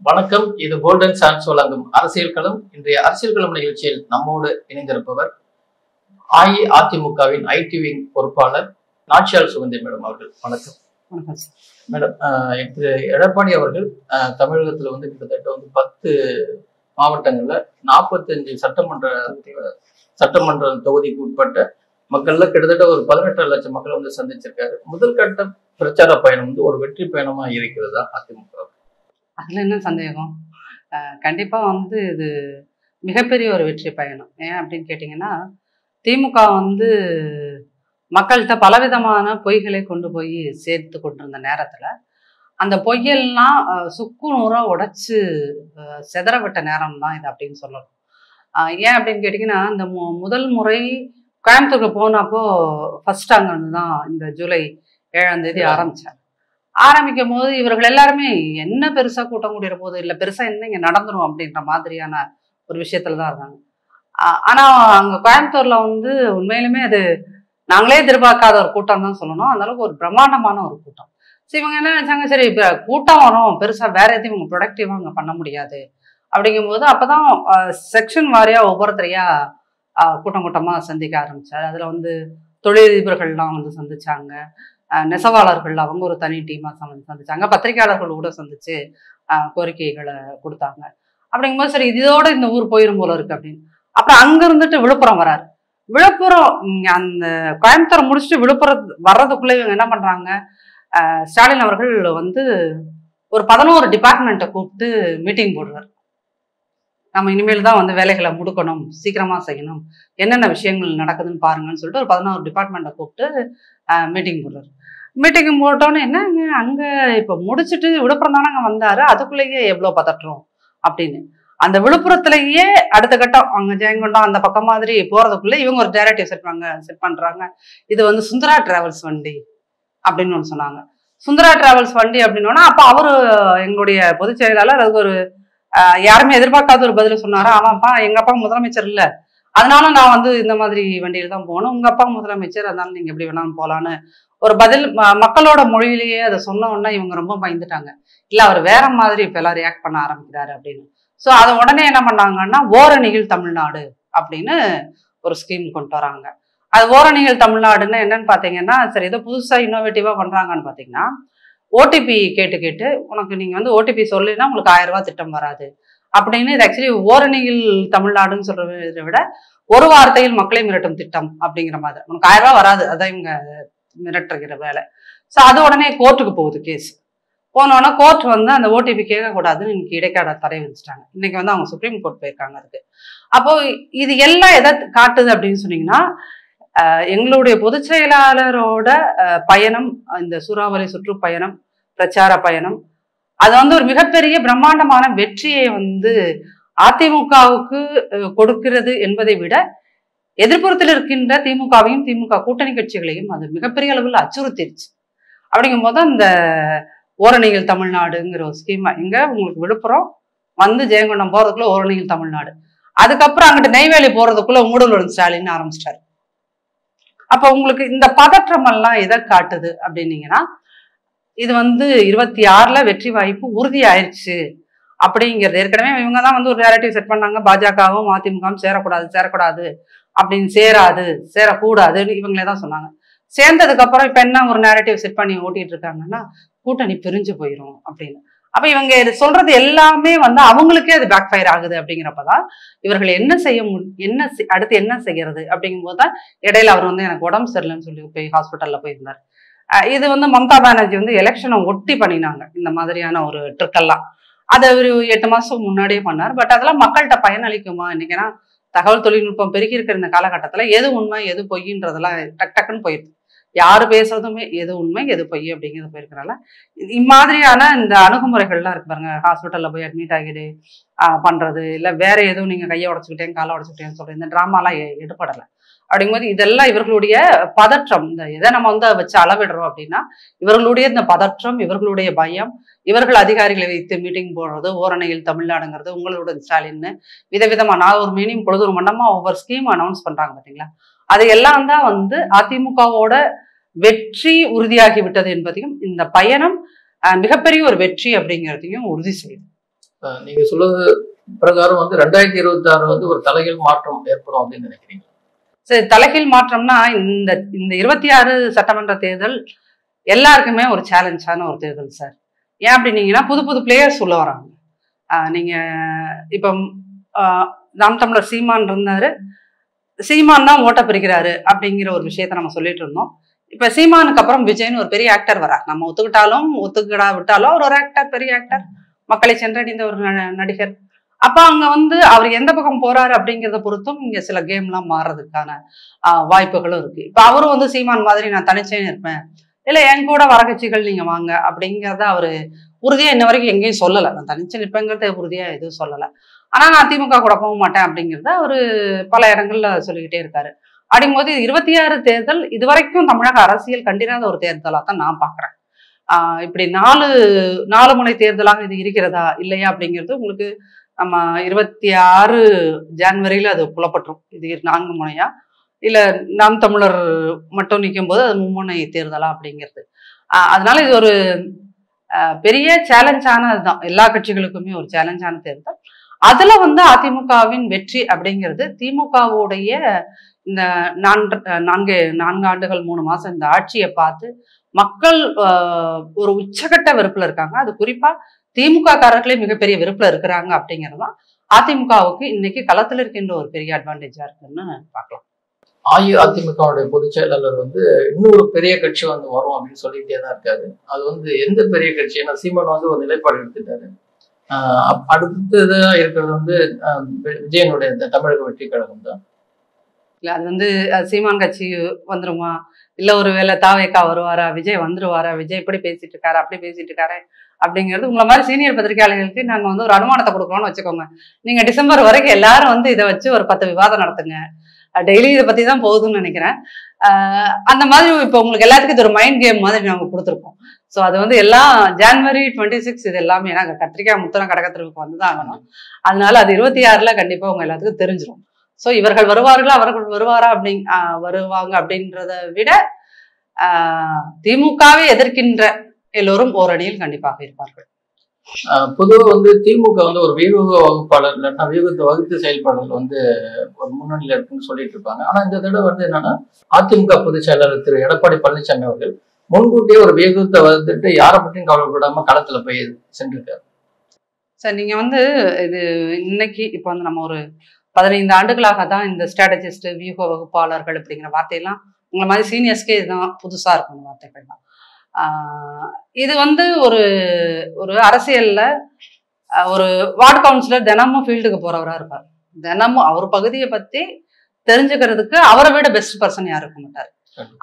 வணக்கம். இது golden chance வழங்கும் அரசியல் களம். இன்றைய அரசியல் களம் நிகழ்ச்சியில் நம்மோடு இணைந்திருப்பவர் அஇஅதிமுகவின் ஐடி விங் பொறுப்பாளர் நாச்சியார் சுகந்தி மேடம் அவர்கள். வணக்கம் மேடம். எடப்பாடி அவர்கள் தமிழகத்துல கிட்டத்தட்ட 10 மாவட்டங்கள்ல 45 சட்டமன்ற தொகுதிக்கு உட்பட்ட மக்கள்ல கிட்டத்தட்ட ஒரு 18 லட்சம் மக்களை சந்திச்சிருக்காரு. முதல் கட்ட பிரச்சார பயணம் ஒரு வெற்றி பயணமா இருக்கிறதா அதிமுக? அதுல என்ன சந்தேகம்? கண்டிப்பா இது மிகப்பெரிய ஒரு வெற்றி பயணம். ஏன் அப்படின்னு கேட்டீங்கன்னா, திமுக மக்கள்கிட்ட பலவிதமான பொய்களை கொண்டு போய் சேர்த்து கொண்டிருந்த நேரத்துல அந்த பொய்யெல்லாம் சுக்கு நூறா உடைச்சு செதற விட்ட நேரம் தான் இது அப்படின்னு சொல்லணும். ஏன் அப்படின்னு கேட்டீங்கன்னா, இந்த முதல் முறை கோயம்புத்தூருக்கு போனப்போ ஃபர்ஸ்ட் அங்க தான் இந்த ஜூலை 7ஆம் தேதி ஆரம்பிச்சார். ஆரம்பிக்கும் போது இவர்கள் எல்லாருமே என்ன பெருசா கூட்டம் கூடிற போது இல்லை பெருசா என்ன இங்க நடந்துரும் அப்படின்ற மாதிரியான ஒரு விஷயத்துலதான் இருந்தாங்க. ஆனா அங்க கோயம்புத்தூர்ல உண்மையிலுமே அது நாங்களே எதிர்பார்க்காத ஒரு கூட்டம் தான் சொல்லணும். அந்த அளவுக்கு ஒரு பிரம்மாண்டமான ஒரு கூட்டம். சரி, இவங்க என்ன நினைச்சாங்க, சரி இப்ப கூட்டம் வரும், பெருசா வேற எதையும் இவங்க ப்ரொடக்டிவா அங்க பண்ண முடியாது அப்படிங்கும் போது அப்பதான் செக்ஷன் வாரியா ஒவ்வொருத்தரையா கூட்டம் கூட்டமா சந்திக்க ஆரம்பிச்சாரு. அதுல தொழிலதிபர்கள்லாம் சந்திச்சாங்க, நெசவாளர்கள் அவங்க ஒரு தனி டீமா சந்திச்சாங்க, பத்திரிகையாளர்கள் கூட சந்திச்சு கோரிக்கைகளை கொடுத்தாங்க. அப்படிங்கும்போது சரி இதோட இந்த ஊர் போயிரும் போல இருக்கு அப்படின்னு. அப்புறம் அங்க இருந்துட்டு விழுப்புரம் வராரு. விழுப்புரம் அந்த கோயம்புத்தூர் முடிச்சுட்டு விழுப்புரம் வர்றதுக்குள்ள இவங்க என்ன பண்றாங்க, ஸ்டாலின் அவர்கள் ஒரு 11 டிபார்ட்மெண்ட்டை கூப்பிட்டு மீட்டிங் போடுறாரு. நம்ம இனிமேல் தான் வேலைகளை முடுக்கணும், சீக்கிரமா செய்யணும், என்னென்ன விஷயங்கள் நடக்குதுன்னு பாருங்கன்னு சொல்லிட்டு ஒரு 11 டிபார்ட்மெண்ட்டை கூப்பிட்டு மீட்டிங் போடுறாரு. மீட்டிங் போட்டோன்னு என்னங்க அங்க இப்ப முடிச்சுட்டு விழுப்புரம் தானே அங்க வந்தாரு, அதுக்குள்ளேயே எவ்வளவு பதற்றோம் அப்படின்னு. அந்த விழுப்புரத்திலேயே அடுத்த கட்டம் அங்க ஜெயங்கொண்டம் அந்த பக்கம் மாதிரி போறதுக்குள்ள இவங்க ஒரு டைரக்டிவ் செட் பண்றாங்க. இது சுந்தரா டிராவல்ஸ் வண்டி அப்படின்னு ஒன்று சொன்னாங்க. சுந்தரா டிராவல்ஸ் வண்டி அப்படின்னோன்னா அப்ப அவரு எங்களுடைய பொதுச் செயலாளர் அதுக்கு ஒரு யாருமே எதிர்பார்க்காத ஒரு பதில சொன்னாரு. ஆமாப்பா, எங்க அப்பா முதலமைச்சர் இல்ல, அதனால நான் இந்த மாதிரி வண்டியில தான் போகணும், உங்க அப்பா முதலமைச்சர், அதனால நீங்க எப்படி வேணாலும் போலான்னு ஒரு பதில் மக்களோட மொழியிலேயே அதை சொன்ன உடனே இவங்க ரொம்ப பயந்துட்டாங்க. இல்ல அவர் வேற மாதிரி இப்ப எல்லாம் ரியாக்ட் பண்ண ஆரம்பிக்கிறாரு அப்படின்னு. ஸோ அதை உடனே என்ன பண்ணாங்கன்னா ஓரணிகள் தமிழ்நாடு அப்படின்னு ஒரு ஸ்கீம் கொண்டு வராங்க. அது ஓரணிகள் தமிழ்நாடுன்னு என்னன்னு பாத்தீங்கன்னா, சரி ஏதோ புதுசா இன்னோவேட்டிவா பண்றாங்கன்னு பாத்தீங்கன்னா, ஓடிபி கேட்டு உனக்கு நீங்க ஓடிபி சொல்லினா உங்களுக்கு 1000 ரூபாய் திட்டம் வராது அப்படின்னு. இது ஆக்சுவலி ஓரணிகள் தமிழ்நாடுன்னு சொல்றதை விட ஒரு வார்த்தையில் மக்களை மிரட்டும் திட்டம் அப்படிங்கிற மாதிரி. உனக்கு 1000 ரூபாய் வராது, அதான் இவங்க மிரட்டுகிற வேலை. ஸோ அது உடனே கோர்ட்டுக்கு போகுது கேஸ். போனோன்னா கோர்ட் அந்த ஓடிபி கேட்கக்கூடாதுன்னு இன்னைக்கு இடைக்கால தடை விதிச்சிட்டாங்க. இன்னைக்கு அவங்க சுப்ரீம் கோர்ட் போயிருக்காங்க அதுக்கு. அப்போ இது எல்லாம் எதை காட்டுது அப்படின்னு சொன்னீங்கன்னா, எங்களுடைய பொதுச் செயலாளரோட பயணம், இந்த சூறாவளி சுற்றுப்பயணம், பிரச்சார பயணம், அது ஒரு மிகப்பெரிய பிரம்மாண்டமான வெற்றியை அதிமுகவுக்கு கொடுக்கிறது என்பதை விட எதிர்ப்புறத்தில் இருக்கின்ற திமுகவையும் திமுக கூட்டணி கட்சிகளையும் அது மிகப்பெரிய அளவில் அச்சுறுத்திருச்சு. அப்படிங்கும் போது அந்த ஓரணிகள் தமிழ்நாடுங்கிற ஒரு ஸ்கீம் இங்க உங்களுக்கு விழுப்புரம் ஜெயங்கொண்டம் போறதுக்குள்ள ஓரணிகள் தமிழ்நாடு, அதுக்கப்புறம் அங்கிட்டு நெய்வேலி போறதுக்குள்ள மூடலூர் ஸ்டாலின் ஆரம்பிச்சிட்டாரு. அப்ப உங்களுக்கு இந்த பதற்றம் எல்லாம் எதை காட்டுது அப்படின்னீங்கன்னா, இது 26ல வெற்றி வாய்ப்பு உறுதி ஆயிடுச்சு அப்படிங்கிறது. ஏற்கனவே இவங்க தான் ஒரு நேரட்டிவ் செட் பண்ணாங்க, பாஜகவும் அதிமுகவும் சேரக்கூடாது அப்படின்னு, சேரக்கூடாதுன்னு இவங்களே தான் சொன்னாங்க. சேர்ந்ததுக்கு அப்புறம் இப்ப என்ன ஒரு நேரட்டிவ் செட் பண்ணி ஓட்டிட்டு இருக்காங்கன்னா, கூட்டணி பிரிஞ்சு போயிரும் அப்படின்னு. அப்ப இவங்க இது சொல்றது எல்லாமே அவங்களுக்கே அது பேக் ஃபயர் ஆகுது. அப்படிங்கிறப்பதான் இவர்கள் அடுத்து என்ன செய்யறது அப்படிங்கும் போதுதான் இடையில அவர் எனக்கு உடம்பு சரியில்லைன்னு சொல்லி போய் ஹாஸ்பிட்டல்ல போயிருந்தார். இது மம்தா பானர்ஜி எலெக்ஷனை ஒட்டி பண்ணினாங்க இந்த மாதிரியான ஒரு ட்ரிக்கெல்லாம். அதை ஒரு 8 மாசம் முன்னாடியே பண்ணார். பட் அதெல்லாம் மக்கள்கிட்ட பயனளிக்குமா இன்னைக்குன்னா? தகவல் தொழில்நுட்பம் பெருக்கி இருக்கிற இந்த காலகட்டத்துல எது உண்மை எது பொய்ன்றதெல்லாம் டக்குன்னு போயிடுது. யாரு பேசுறதுமே எது உண்மை எது பொய் அப்படிங்கிறது போயிருக்கிறனால இம்மாதிரியான இந்த அணுகுமுறைகள்லாம் இருக்கு பாருங்க. ஹாஸ்பிட்டல்ல போய் அட்மிட் ஆகிடு பண்றது, இல்ல வேற எதுவும் நீங்க கையை உடச்சுக்கிட்டேன் காலை உடச்சுக்கிட்டேன்னு சொல்ற இந்த டிராமாலாம் எடுப்படலை. அப்படிங்கும்போது இதெல்லாம் இவர்களுடைய பதற்றம். இந்த எதை நம்ம வச்சு அளவிடுறோம் அப்படின்னா, இவர்களுடைய இந்த பதற்றம், இவர்களுடைய பயம், இவர்கள் அதிகாரிகளை வைத்து மீட்டிங் போடுறது, ஓரணியில் தமிழ்நாடுங்கிறது, உங்களோட ஸ்டாலின் விதவிதமா நான் ஒரு மீனிங் பொழுது ஒரு மண்டமா ஒவ்வொரு ஸ்கீம் அனௌன்ஸ் பண்றாங்க பாத்தீங்களா. அது எல்லாம் தான் அதிமுகவோட வெற்றி உறுதியாகி விட்டது என்பதையும் இந்த பயணம் மிகப்பெரிய ஒரு வெற்றி அப்படிங்கிறதையும் உறுதி செய்யுது. நீங்க சொல்றது பிரகாரம் வந்து 2026 வந்து ஒரு தலைகீழ் மாற்றம் ஏற்படும் அப்படின்னு நினைக்கிறீங்க? சரி, தலைகீழ் மாற்றம்னா இந்த இந்த 26 சட்டமன்ற தேர்தல் எல்லாருக்குமே ஒரு சேலஞ்சான ஒரு தேர்தல் சார். ஏன் அப்படின்னீங்கன்னா புது புது பிளேயர்ஸ் உள்ள வராங்க. நீங்க இப்போ நாம் தமிழர் சீமான் இருந்தாரு, சீமான் தான் ஓட்ட பிரிக்கிறாரு அப்படிங்கிற ஒரு விஷயத்த நம்ம சொல்லிட்டு இருந்தோம். இப்ப சீமானுக்கு அப்புறம் விஜய்னு ஒரு பெரிய ஆக்டர் வரார். நம்ம ஒத்துக்கிட்டாலும் ஒத்துக்கிடா விட்டாலும் அவர் ஒரு ஆக்டர், பெரிய ஆக்டர், மக்களை சென்றடைந்த ஒரு நடிகர். அப்ப அங்க வந்து அவர் எந்த பக்கம் போறாரு அப்படிங்கிறத பொறுத்தும் இங்க சில கேம்லாம் மாறுறதுக்கான வாய்ப்புகளும் இருக்கு. இப்ப அவரும் வந்து சீமான் மாதிரி நான் தனிச்சே இருப்பேன், இல்ல என் கூட வர கட்சிகள் நீங்க வாங்க அப்படிங்கிறத அவரு உறுதியா இன்ன வரைக்கும் எங்கேயும் சொல்லலை. நான் தனிச்சு நிற்பேங்கிறத உறுதியா எதுவும் சொல்லலை. ஆனா நான் திமுக கூட போக மாட்டேன் அப்படிங்கிறத அவரு பல இடங்கள்ல சொல்லிக்கிட்டே இருக்காரு. அப்படிங்கும்போது 26 தேர்தல் இதுவரைக்கும் தமிழக அரசியல் கண்டிராத ஒரு தேர்தலா தான் நான் பாக்குறேன். இப்படி நாலு முனை தேர்தலாக இது இருக்கிறதா இல்லையா அப்படிங்கிறது உங்களுக்கு நம்ம 26 ஜனவரியில அது புலப்பட்டுரும். இது 4 முனையா இல்ல நாம் தமிழர் மட்டும் நிற்கும் போது அது மும்முனை தேர்தலா அப்படிங்கிறது. அதனால இது ஒரு பெரிய சேலஞ்சானதுதான், எல்லா கட்சிகளுக்குமே ஒரு சேலஞ்சான தேர்தல். அதுல வந்து அதிமுகவின் வெற்றி அப்படிங்கிறது திமுகவுடைய இந்த 4 ஆண்டுகள் 3 மாசம் இந்த ஆட்சியை பார்த்து மக்கள் ஒரு உச்சகட்ட வெறுப்புல இருக்காங்க. அது குறிப்பா திமுக காரர்களே மிகப்பெரிய வெறுப்புல இருக்கிறாங்க அப்படிங்கிறதுதான் அதிமுகவுக்கு இன்னைக்கு களத்துல இருக்கின்ற ஒரு பெரிய அட்வான்டேஜா இருக்குன்னு பார்க்கலாம். அஇஅதிமுகவுடைய பொதுச் செயலாளர் வந்து இன்னொரு பெரிய கட்சி வந்து வரும் அப்படின்னு சொல்லிட்டே தான் இருக்காரு. அது வந்து எந்த பெரிய கட்சி? ஏன்னா சீமான் வந்து ஒரு நிலைப்பாடு எடுத்துட்டாரு. அடுத்ததா இருக்கிறது வந்து விஜயனுடைய தமிழக வெற்றி கழகம் தான். இல்ல அது வந்து சீமான் கட்சி வந்துருமா, இல்ல ஒருவேளை தாவேக்கா வருவாரா, விஜய் வந்துருவாரா, விஜய் இப்படி பேசிட்டு இருக்காரு அப்படி பேசிட்டு இருக்காரு அப்படிங்கிறது உங்களை மாதிரி சீனியர் பத்திரிகையாளர்களுக்கு நாங்க வந்து ஒரு அனுமானத்தை கொடுக்கணும்னு வச்சுக்கோங்க. நீங்க டிசம்பர் வரைக்கும் எல்லாரும் வந்து இதை வச்சு ஒரு 10 விவாதம் நடத்துங்க. டெய்லி இதை பத்தி தான் போகுதுன்னு நினைக்கிறேன். அந்த மாதிரி இப்போ உங்களுக்கு எல்லாத்துக்கும் இது ஒரு மைண்ட் கேம் மாதிரி நாங்க கொடுத்துருக்கோம். ஸோ அது வந்து எல்லாம் ஜனவரி 26 இது எல்லாமே நாங்கள் கத்திரிக்காய் முத்தரம் கடகத்திற்கு வந்துதான் ஆகணும். அதனால அது 26ல கண்டிப்பா உங்க எல்லாத்துக்கும் தெரிஞ்சிடும். ஸோ இவர்கள் வருவார்களா அவர்கள் வருவாரா வருவாங்க அப்படின்றத விட திமுகவை எதிர்க்கின்ற எல்லோரும் ஓரணியில் கண்டிப்பாக இருப்பார்கள். பொதுவாக வந்து திமுக வந்து ஒரு வியூக வகுப்பாளர் இல்லைன்னா வியூகத்தை வகுத்து செயல்பாடுகள் வந்து ஒரு முன்னணியில இருக்குன்னு சொல்லிட்டு இருப்பாங்க. ஆனா இந்த தடவை வந்து என்னன்னா அதிமுக பொதுச் செயலாளர் திரு எடப்பாடி பழனிசாமி அவர்கள் முன்கூட்டியே ஒரு வியூகத்தை வந்துட்டு யாரை பற்றியும் கவலைப்படாம களத்துல போய் சென்றிருக்காரு. சார் நீங்க வந்து இது இன்னைக்கு இப்போ வந்து நம்ம ஒரு 15 ஆண்டுகளாக தான் இந்த ஸ்ட்ராட்டஜிஸ்ட் வியூக வகுப்பாளர்கள் அப்படிங்கிற வார்த்தையெல்லாம் உங்களை மாதிரி சீனியர்ஸ்க்கே இதுதான் புதுசா இருக்கும். இந்த வார்த்தைகள்லாம் இது வந்து ஒரு அரசியல்ல ஒரு வார்டு கவுன்சிலர் தினமும் ஃபீல்டுக்கு போறவரா இருப்பார். தினமும் அவர் பகுதியை பத்தி தெரிஞ்சுக்கிறதுக்கு அவரை விட பெஸ்ட் பர்சன் யாரும் இருக்க மாட்டார்.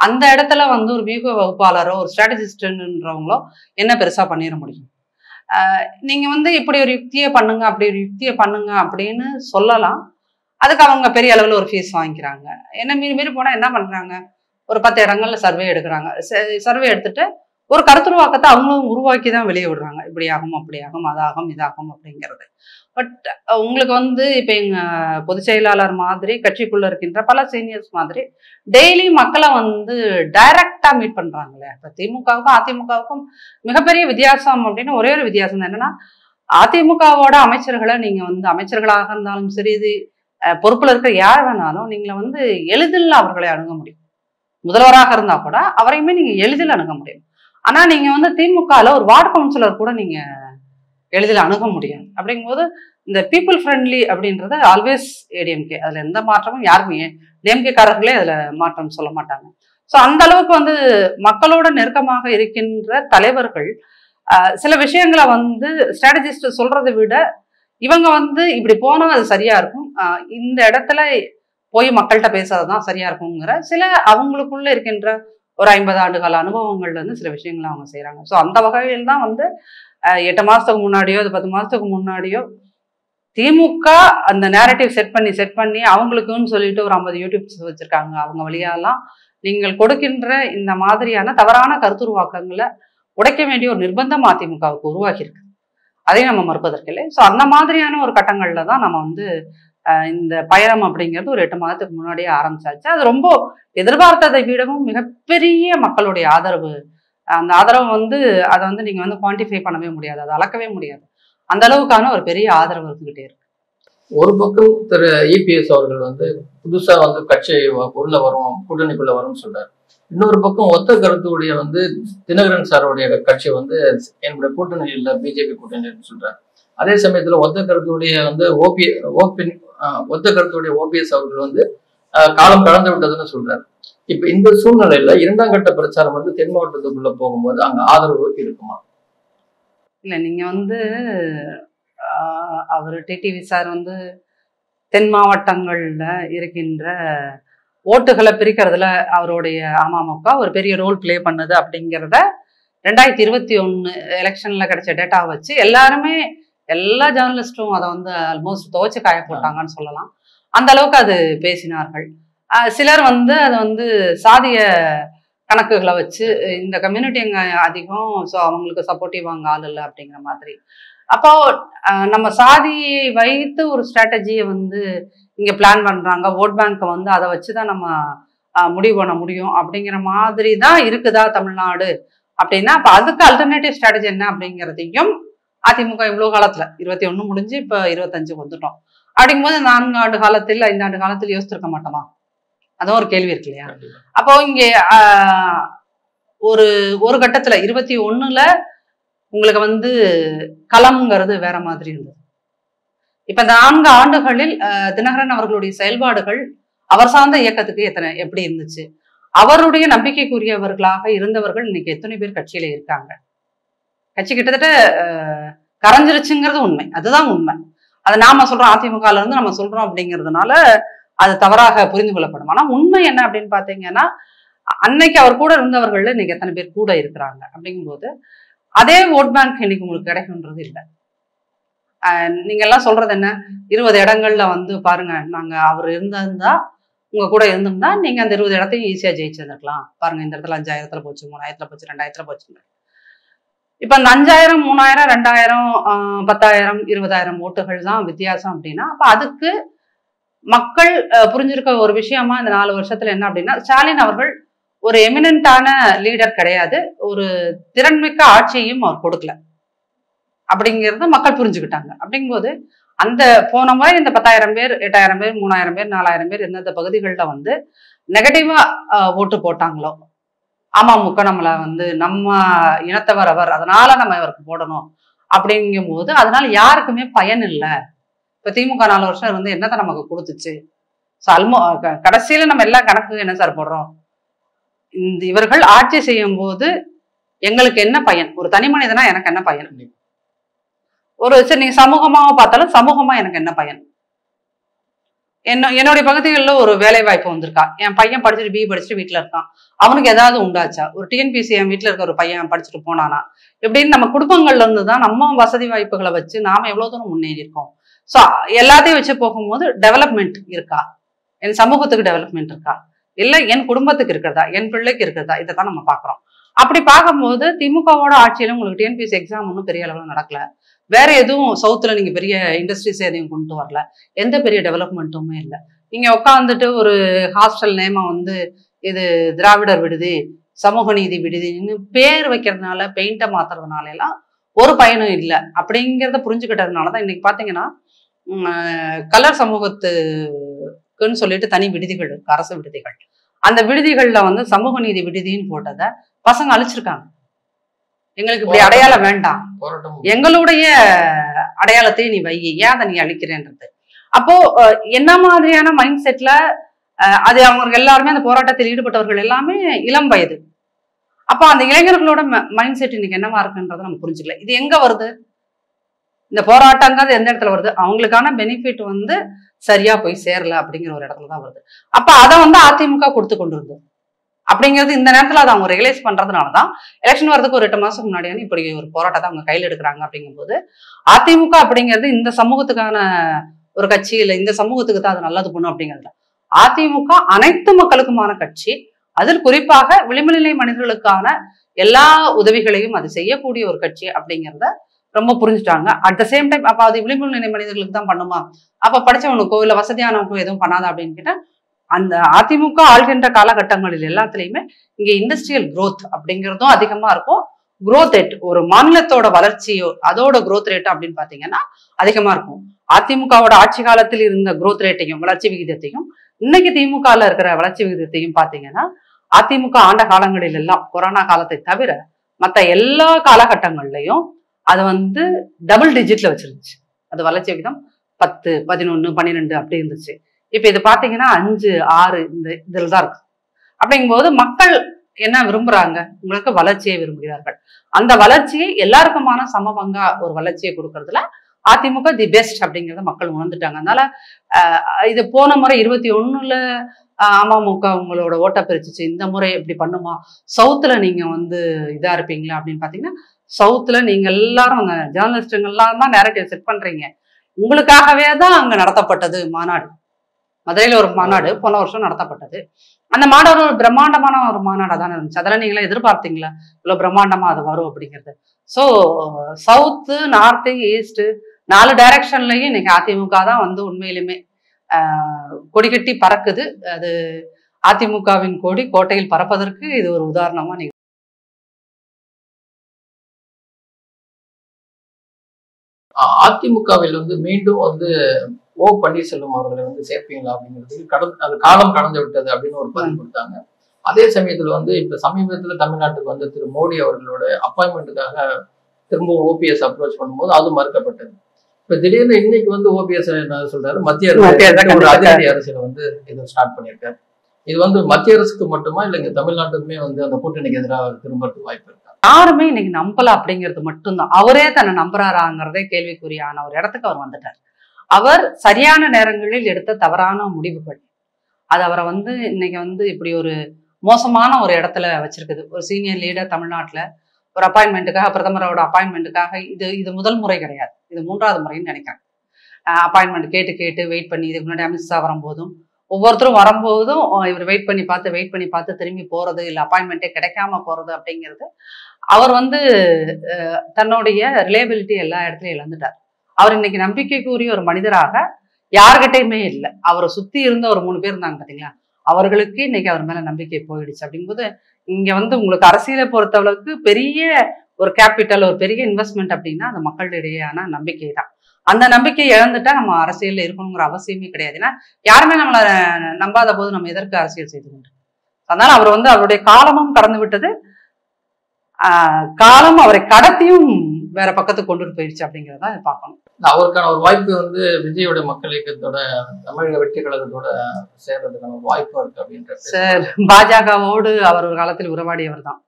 அந்த இடத்துல வந்து ஒரு வியூக வகுப்பாளரோ ஒரு ஸ்ட்ராட்டஜிஸ்ட்ன்றவங்களோ என்ன பெருசா பண்ணிட முடியும்? நீங்க வந்து இப்படி ஒரு யுக்தியை பண்ணுங்க அப்படி ஒரு யுக்தியை பண்ணுங்க அப்படின்னு சொல்லலாம். அதுக்கு அவங்க பெரிய அளவில் ஒரு ஃபீஸ் வாங்கிக்கிறாங்க. என்ன மீறி போனா என்ன பண்றாங்க, ஒரு 10 இடங்கள்ல சர்வே எடுக்கிறாங்க. சர்வே எடுத்துட்டு ஒரு கருத்துருவாக்கத்தை அவங்களும் உருவாக்கி தான் வெளியே விடுறாங்க. இப்படி ஆகும் அப்படி ஆகும் அதாகும் இதாகும் அப்படிங்கிறது. பட் உங்களுக்கு வந்து இப்ப எங்க பொதுச் செயலாளர் மாதிரி கட்சிக்குள்ள இருக்கின்ற பல சீனியர்ஸ் மாதிரி டெய்லி மக்களை வந்து டைரக்டா மீட் பண்றாங்களே. இப்ப திமுகவுக்கும் அதிமுகவுக்கும் மிகப்பெரிய வித்தியாசம் அப்படின்னு ஒரே ஒரு வித்தியாசம் என்னன்னா, அதிமுகவோட அமைச்சர்களை நீங்க வந்து அமைச்சர்களாக இருந்தாலும் சரி, இது பொறுப்புல இருக்க யார் வேணாலும் நீங்களை வந்து எளிதில் அவர்களை அணுக முடியும். முதல்வராக இருந்தா கூட அவரையுமே நீங்க எளிதில் அணுக முடியும். ஆனா நீங்க வந்து திமுகல ஒரு வார்டு கவுன்சிலர் கூட நீங்க எளிதில் அணுக முடியாது. அப்படிங்கும்போது இந்த பீப்புள் ஃப்ரெண்ட்லி அப்படின்றது ஆல்வேஸ் ஏடிஎம்கே. அதுல எந்த மாற்றமும் யாருமே டிஎம்கே காரர்களே அதுல மாற்றம் சொல்ல மாட்டாங்க. ஸோ அந்த அளவுக்கு வந்து மக்களோட நெருக்கமாக இருக்கின்ற தலைவர்கள் சில விஷயங்களை வந்து ஸ்ட்ராட்டஜிஸ்ட் சொல்றதை விட இவங்க வந்து இப்படி போனா அது சரியா இருக்கும், இந்த இடத்துல போய் மக்கள்கிட்ட பேசுறதுதான் சரியா இருக்குங்கிற சில அவங்களுக்குள்ள இருக்கின்ற ஒரு 50 ஆண்டுகால அனுபவங்கள்ல இருந்து சில விஷயங்களை அவங்க செய்யறாங்க. ஸோ அந்த வகையில் தான் வந்து 8 மாசத்துக்கு முன்னாடியோ 10 மாசத்துக்கு முன்னாடியோ திமுக அந்த நேரட்டிவ் செட் பண்ணி அவங்களுக்குன்னு சொல்லிட்டு ஒரு 50 யூடியூப்ஸ் வச்சிருக்காங்க. அவங்க வழியாலாம் நீங்கள் கொடுக்கின்ற இந்த மாதிரியான தவறான கருத்துருவாக்கங்களை உடைக்க வேண்டிய ஒரு நிர்பந்தம் அதிமுகவுக்கு உருவாகி இருக்கு. அதையும் நம்ம மறுப்பதற்கில்லை. ஸோ அந்த மாதிரியான ஒரு கட்டங்கள்ல தான் நம்ம வந்து இந்த பயணம் அப்படிங்கிறது ஒரு 8 மாதத்துக்கு முன்னாடியே ஆரம்பிச்சாச்சு. அது ரொம்ப எதிர்பார்த்ததை விடவும் மிகப்பெரிய மக்களுடைய ஆதரவு. அந்த ஆதரவு வந்து அதை வந்து நீங்க வந்து குவான்டிஃபை பண்ணவே முடியாது, அதை அளக்கவே முடியாது. அந்த அளவுக்கான ஒரு பெரிய ஆதரவு இருந்துகிட்டே இருக்கு. ஒரு பக்கம் திரு இபிஎஸ் அவர்கள் வந்து புதுசா வந்து கட்சி உள்ள வரும், கூட்டணிக்குள்ள வரும்னு சொல்றாரு. இன்னொரு பக்கம் ஒத்த கருத்துடைய வந்து தினகரன் சாருடைய கட்சி வந்து என்னுடைய கூட்டணி இல்ல, பிஜேபி கூட்டணின்னு சொல்றாரு. அதே சமயத்துல ஒத்த கருத்துடைய வந்து ஒத்த கருத்துடைய ஓபிஎஸ் அவர்கள் வந்து காலம் கடந்து விட்டதுன்னு சொல்றாரு. இப்ப இந்த சூழ்நிலையில 2ஆம் கட்ட பிரச்சாரம் வந்து தென் மாவட்டத்துக்குள்ள போகும்போது அங்க ஆதரவு இருக்குமா? இல்ல, நீங்க வந்து அவர் டிடிவி சார் வந்து தென் மாவட்டங்கள்ல இருக்கின்ற ஓட்டுகளை பிரிக்கிறதுல அவருடைய அமமுக ஒரு பெரிய ரோல் பிளே பண்ணுது அப்படிங்கிறத 2021 எலெக்ஷன்ல கிடைச்ச டேட்டாவை வச்சு எல்லாருமே, எல்லா ஜேர்னலிஸ்டும் அதை வந்து ஆல்மோஸ்ட் துவச்சு காய போட்டாங்கன்னு சொல்லலாம். அந்த அளவுக்கு அது பேசினார்கள். சிலர் வந்து அதை வந்து சாதிய கணக்குகளை வச்சு இந்த கம்யூனிட்டி எங்க அதிகம், ஸோ அவங்களுக்கு சப்போர்ட்டிவ் அங்கே ஆள் இல்லை அப்படிங்கிற மாதிரி. அப்போ நம்ம சாதியை வைத்து ஒரு ஸ்ட்ராட்டஜியை வந்து இங்க பிளான் பண்றாங்க, ஓட் பேங்கை வந்து அதை வச்சுதான் நம்ம முடிவு பண்ண முடியும் அப்படிங்கிற மாதிரி தான் இருக்குதா தமிழ்நாடு அப்படின்னா, அப்ப அதுக்கு அல்டர்னேட்டிவ் ஸ்ட்ராட்டஜி என்ன அப்படிங்கிறதையும் அதிமுக இவ்வளவு காலத்துல 21 முடிஞ்சு இப்ப 25 வந்துட்டோம் அப்படிங்கும்போது 4 ஆண்டு காலத்தில் 5 ஆண்டு காலத்தில் யோசிச்சிருக்க மாட்டோமா? அதுவும் ஒரு கேள்வி இருக்கு இல்லையா? அப்போ இங்க ஒரு ஒரு கட்டத்துல 21ல உங்களுக்கு வந்து களம்ங்கிறது வேற மாதிரி இருந்தது. இப்ப 4 ஆண்டுகளில் தினகரன் அவர்களுடைய செயல்பாடுகள் அவர் சார்ந்த இயக்கத்துக்கு எப்படி இருந்துச்சு, அவருடைய நம்பிக்கைக்குரியவர்களாக இருந்தவர்கள் இன்னைக்கு எத்தனை பேர் கட்சியில இருக்காங்க? கட்சி கிட்டத்தட்ட கரைஞ்சிருச்சுங்கிறது உண்மை, அதுதான் உண்மை. அதை நாம சொல்றோம், அதிமுகல இருந்து நம்ம சொல்றோம் அப்படிங்கிறதுனால அது தவறாக புரிந்து கொள்ளப்படும். ஆனா உண்மை என்ன அப்படின்னு பாத்தீங்கன்னா, அன்னைக்கு அவர் கூட இருந்தவர்கள் இன்னைக்கு எத்தனை பேர் கூட இருக்கிறாங்க அப்படிங்கும்போது அதே ஓட் பேங்க் இன்னைக்கு உங்களுக்கு கிடைக்கும்ன்றது இல்லை. நீங்க எல்லாம் சொல்றது என்ன, 20 இடங்கள்ல வந்து பாருங்க, நாங்க அவர் இருந்திருந்தா உங்க கூட இருந்திருந்தா நீங்க அந்த 20 இடத்தையும் ஈஸியா ஜெயிச்சிருந்துருக்கலாம். பாருங்க, இந்த இடத்துல 5000 போச்சு, 3000 போச்சு, 2000 போச்சு. இப்ப அந்த 5000, 3000, 2000, 10,000, 20,000 ஓட்டுகள் தான் வித்தியாசம் அப்படின்னா, அப்ப அதுக்கு மக்கள் புரிஞ்சிருக்க ஒரு விஷயமா இந்த 4 வருஷத்துல என்ன அப்படின்னா, ஸ்டாலின் அவர்கள் ஒரு எமினன்டான லீடர் கிடையாது, ஒரு திறன்மிக்க ஆட்சியையும் அவர் கொடுக்கல அப்படிங்கிறத மக்கள் புரிஞ்சுக்கிட்டாங்க. அப்படிங்கும்போது அந்த போன முறை இந்த 10,000 பேர், 8,000 பேர், 3,000 பேர், 4,000 பேர் எந்தெந்த பகுதிகளில் வந்து நெகட்டிவா ஓட்டு போட்டாங்களோ, அமமுக நம்மளை வந்து நம்ம இனத்தவர் அவர், அதனால நம்ம இவருக்கு போடணும் அப்படிங்கும் போது அதனால யாருக்குமே பயன் இல்லை. இப்ப திமுக 4 வருஷம் இருந்து என்னத்தை நமக்கு கொடுத்துச்சு? கடைசியில நம்ம எல்லா கணக்கு என்ன சார் போடுறோம்? இவர்கள் ஆட்சி செய்யும் போது எங்களுக்கு என்ன பயன்? ஒரு தனி மனிதனா எனக்கு என்ன பயன்? ஒரு சரி, நீங்க சமூகமா பார்த்தாலும் சமூகமா எனக்கு என்ன பயன்? என்னுடைய பகுதிகளில் ஒரு வேலை வாய்ப்பு வந்திருக்கா, என் பையன் படிச்சுட்டு பிஇ படிச்சுட்டு வீட்டுல இருக்கான், அவனுக்கு ஏதாவது உண்டாச்சா? ஒரு டிஎன்பிசி என் வீட்டுல இருக்க ஒரு பையன் படிச்சுட்டு போனானா? இப்படின்னு நம்ம குடும்பங்கள்ல இருந்துதான் நம்ம வசதி வாய்ப்புகளை வச்சு நாம எவ்வளவு தூரம் முன்னேறி இருக்கோம். ஸோ எல்லாத்தையும் வச்சு போகும்போது டெவலப்மெண்ட் இருக்கா? என் சமூகத்துக்கு டெவலப்மெண்ட் இருக்கா, இல்ல என் குடும்பத்துக்கு இருக்கிறதா, என் பிள்ளைக்கு இருக்கிறதா? இதைத்தான் நம்ம பாக்குறோம். அப்படி பார்க்கும்போது திமுகவோட ஆட்சியில உங்களுக்கு டிஎன்பிசி எக்ஸாம் ஒன்றும் பெரிய அளவில் நடக்கல, வேற எதுவும் சவுத்துல நீங்க பெரிய இண்டஸ்ட்ரீஸ் எதையும் கொண்டு வரல, எந்த பெரிய டெவலப்மெண்ட்டுமே இல்லை. நீங்க உட்காந்துட்டு ஒரு ஹாஸ்டல் நேம வந்து இது திராவிடர் விடுதி, சமூக நீதி விடுதின்னு பேர் வைக்கிறதுனால, பெயிண்டை மாத்துறதுனால எல்லாம் ஒரு பயனும் இல்லை அப்படிங்கிறத புரிஞ்சுக்கிட்டதுனாலதான் இன்னைக்கு பாத்தீங்கன்னா கலர் சமூகத்துக்குன்னு சொல்லிட்டு தனி விடுதிகள் இருக்கு, அரசு விடுதிகள். அந்த விடுதிகள்ல வந்து சமூக நீதி விடுதின்னு போட்டதை பசங்க அழிச்சிருக்காங்க. எங்களுக்கு இப்படி அடையாளம் வேண்டாம், எங்களுடைய அடையாளத்தை நீ வை, ஏன் அதை நீ அழிக்கிறேன்றது. அப்போ என்ன மாதிரியான மைண்ட் செட்ல அது அவங்க எல்லாருமே அந்த போராட்டத்தில் ஈடுபட்டவர்கள் எல்லாமே இளம் வயது. அப்போ அந்த இளைஞர்களோட மைண்ட் செட் இன்னைக்கு என்னவா இருக்குன்றதை நம்ம புரிஞ்சுக்கல. இது எங்க வருது? இந்த போராட்டங்கிறது எந்த இடத்துல வருது? அவங்களுக்கான பெனிஃபிட் வந்து சரியா போய் சேரல அப்படிங்கிற ஒரு இடத்துலதான் வருது. அப்ப அதை வந்து அதிமுக கொடுத்து கொண்டு இருந்தது அப்படிங்கிறது இந்த நேரத்துல அதை அவங்க ரியலைஸ் பண்றதுனாலதான் எலெக்ஷன் வரதுக்கு ஒரு 8 மாசத்துக்கு முன்னாடியான இப்படி ஒரு போராட்டத்தை அவங்க கையில் எடுக்கிறாங்க. அப்படிங்கும்போது அதிமுக அப்படிங்கிறது இந்த சமூகத்துக்கான ஒரு கட்சி இல்லை, இந்த சமூகத்துக்கு தான் அது நல்லது பண்ணும் அப்படிங்கிறது. அதிமுக அனைத்து மக்களுக்குமான கட்சி, அதில் குறிப்பாக விளிம்பு நிலை மனிதர்களுக்கான எல்லா உதவிகளையும் அது செய்யக்கூடிய ஒரு கட்சி அப்படிங்கிறத ரொம்ப புரிஞ்சுட்டாங்க. அட் த சேம் டைம் அப்ப அது விளிம்பு நிலை மனிதர்களுக்கு தான் பண்ணுமா, அப்ப படிச்சவனுக்கோ இல்ல வசதியானவனுக்கோ எதுவும் பண்ணாதா அப்படின்னு கேட்டா, அந்த அதிமுக ஆள்கின்ற காலகட்டங்களில் எல்லாத்துலயுமே இங்க இண்டஸ்ட்ரியல் குரோத் அப்படிங்கிறதும் அதிகமா இருக்கும், growth rate ஒரு மாநிலத்தோட வளர்ச்சியோ அதோட growth rate அப்படின்னு பாத்தீங்கன்னா அதிகமா இருக்கும். அதிமுகவோட ஆட்சி காலத்தில் இருந்த growth ரேட்டையும் வளர்ச்சி விகிதத்தையும் இன்னைக்கு திமுகல இருக்கிற வளர்ச்சி விகிதத்தையும் பாத்தீங்கன்னா அதிமுக ஆண்ட காலங்களில் எல்லாம் கொரோனா காலத்தை தவிர மற்ற எல்லா காலகட்டங்கள்லயும் அது வந்து டபுள் டிஜிட்ல வச்சிருந்துச்சு. அது வளர்ச்சி விகிதம் 10, 11, 12 அப்படி இருந்துச்சு. இப்ப இது பாத்தீங்கன்னா 5, 6 இதுல தான் இருக்கு. அப்படிங்கும்போது மக்கள் என்ன விரும்புறாங்க? உங்களுக்கு வளர்ச்சியை விரும்புகிறார்கள். அந்த வளர்ச்சியை எல்லாருக்குமான சமபங்கா ஒரு வளர்ச்சியை கொடுக்கறதுல அதிமுக தி பெஸ்ட் அப்படிங்கறத மக்கள் உணர்ந்துட்டாங்க. அதனால இது போன முறை 21ல அமமுக உங்களோட ஓட்ட பிரிச்சுச்சு, இந்த முறை எப்படி பண்ணுமா, சவுத்துல நீங்க வந்து இதா இருப்பீங்களா அப்படின்னு பாத்தீங்கன்னா, சவுத்துல நீங்க எல்லாரும் அந்த ஜேர்னலிஸ்டுங்க எல்லாம் தான் நேரட்டிவ் செட் பண்றீங்க. உங்களுக்காகவே தான் அங்க நடத்தப்பட்டது மாநாடு. மதுரையில ஒரு மாநாடு போன வருஷம் நடத்தப்பட்டது. அந்த மாநாடு ஒரு பிரம்மாண்டமான ஒரு மாநாடா தானே இருந்துச்சு. அதெல்லாம் நீங்களே எதிர்பார்த்தீங்களா இவ்வளவு பிரம்மாண்டமா அது வரும் அப்படிங்கிறது? ஸோ சவுத்து, நார்த்து, ஈஸ்ட் 4 டைரக்ஷன்லயும் இன்னைக்கு அதிமுக தான் வந்து உண்மையிலுமே கொடி கட்டி பறக்குது. அது அதிமுகவின் கொடி கோட்டையில் பறப்பதற்கு இது ஒரு உதாரணமா நீங்க அதிமுகவில் வந்து மீண்டும் வந்து ஓ பன்னீர்செல்வம் அவர்களை வந்து சேர்ப்பீங்களா அப்படிங்கிறது அது காலம் கடந்து விட்டது அப்படின்னு ஒரு பதிவு கொடுத்தாங்க. அதே சமயத்துல வந்து இப்ப சமீபத்துல தமிழ்நாட்டுக்கு வந்து திரு மோடி அவர்களோட அப்பாயின்மெண்ட்டுக்காக திரும்பவும் ஓபிஎஸ் அப்ரோச் பண்ணும்போது அது மறுக்கப்பட்டது. இப்ப திடீர்னு இன்னைக்கு வந்து ஓபிஎஸ் என்ன சொல்றாரு, மத்திய அரசு ஒரு அதிரடி அரசியல் வந்து இது ஸ்டார்ட் பண்ணியிருக்காரு. இது வந்து மத்திய அரசுக்கு மட்டுமா இல்ல இங்க தமிழ்நாட்டுக்குமே வந்து அந்த கூட்டணிக்கு எதிராக திரும்பறதுக்கு வாய்ப்பு இருக்கா? யாருமே இன்னைக்கு நம்பல அப்படிங்கிறது மட்டும்தான். அவரே தன்னை நம்புறாராங்கிறதே கேள்விக்குறியான ஒரு இடத்துக்கு அவர் வந்துட்டார். அவர் சரியான நேரங்களில் எடுத்த தவறான முடிவுகள் அது அவரை வந்து இன்னைக்கு வந்து இப்படி ஒரு மோசமான ஒரு இடத்துல வச்சிருக்குது. ஒரு சீனியர் லீடர் தமிழ்நாட்டுல ஒரு அப்பாயின்மெண்ட்டுக்காக, பிரதமரோட அப்பாயின்மெண்ட்டுக்காக இது முதல் முறை கிடையாது, இது 3வது முறைன்னு நினைக்கிறேன். அப்பாயின்மெண்ட் கேட்டு கேட்டு வெயிட் பண்ணி, இதுக்கு முன்னாடி அமித்ஷா வரும்போதும் ஒவ்வொருத்தரும் வரும்போதும் இவர் வெயிட் பண்ணி பார்த்து திரும்பி போறது, இல்லை அப்பாயின்மெண்ட்டே கிடைக்காம போறது அப்படிங்கிறது அவர் வந்து தன்னுடைய ரிலேபிலிட்டி எல்லா இடத்துலையும் இழந்துட்டார். அவர் இன்னைக்கு நம்பிக்கைக்குரிய ஒரு மனிதராக யார்கிட்டையுமே இல்லை. அவரை சுத்தி இருந்த ஒரு 3 பேர் இருந்தாங்க பாத்தீங்களா, அவர்களுக்கு இன்னைக்கு அவர் மேல நம்பிக்கை போயிடுச்சு. அப்படிங்கும்போது இங்க வந்து உங்களுக்கு அரசியலை பொறுத்தளவுக்கு பெரிய ஒரு கேபிட்டல், ஒரு பெரிய இன்வெஸ்ட்மெண்ட் அப்படின்னா அது மக்களிடையேயான நம்பிக்கை தான். அந்த நம்பிக்கையை இழந்துட்டா நம்ம அரசியல்ல இருக்கணுங்கிற அவசியமே கிடையாது. ஏன்னா யாருமே நம்மளை நம்பாத போது நம்ம எதற்கு அரசியல் செய்து கொண்டு. அதனால அவர் வந்து அவருடைய காலமும் கடந்து விட்டது, காலம் அவரை கடத்தியும் வேற பக்கத்துக்கு கொண்டு போயிடுச்சு அப்படிங்கிறத பார்க்கணும். அவருக்கான ஒரு வாய்ப்பு வந்து விஜயோட மக்கள் இயக்கத்தோட தமிழக வெற்றி கழகத்தோட சேர்றதுக்கான ஒரு வாய்ப்பு இருக்கு அப்படின்ற. சார், பாஜகவோடு அவர் ஒரு காலத்தில் உறவாடியவர் தான்.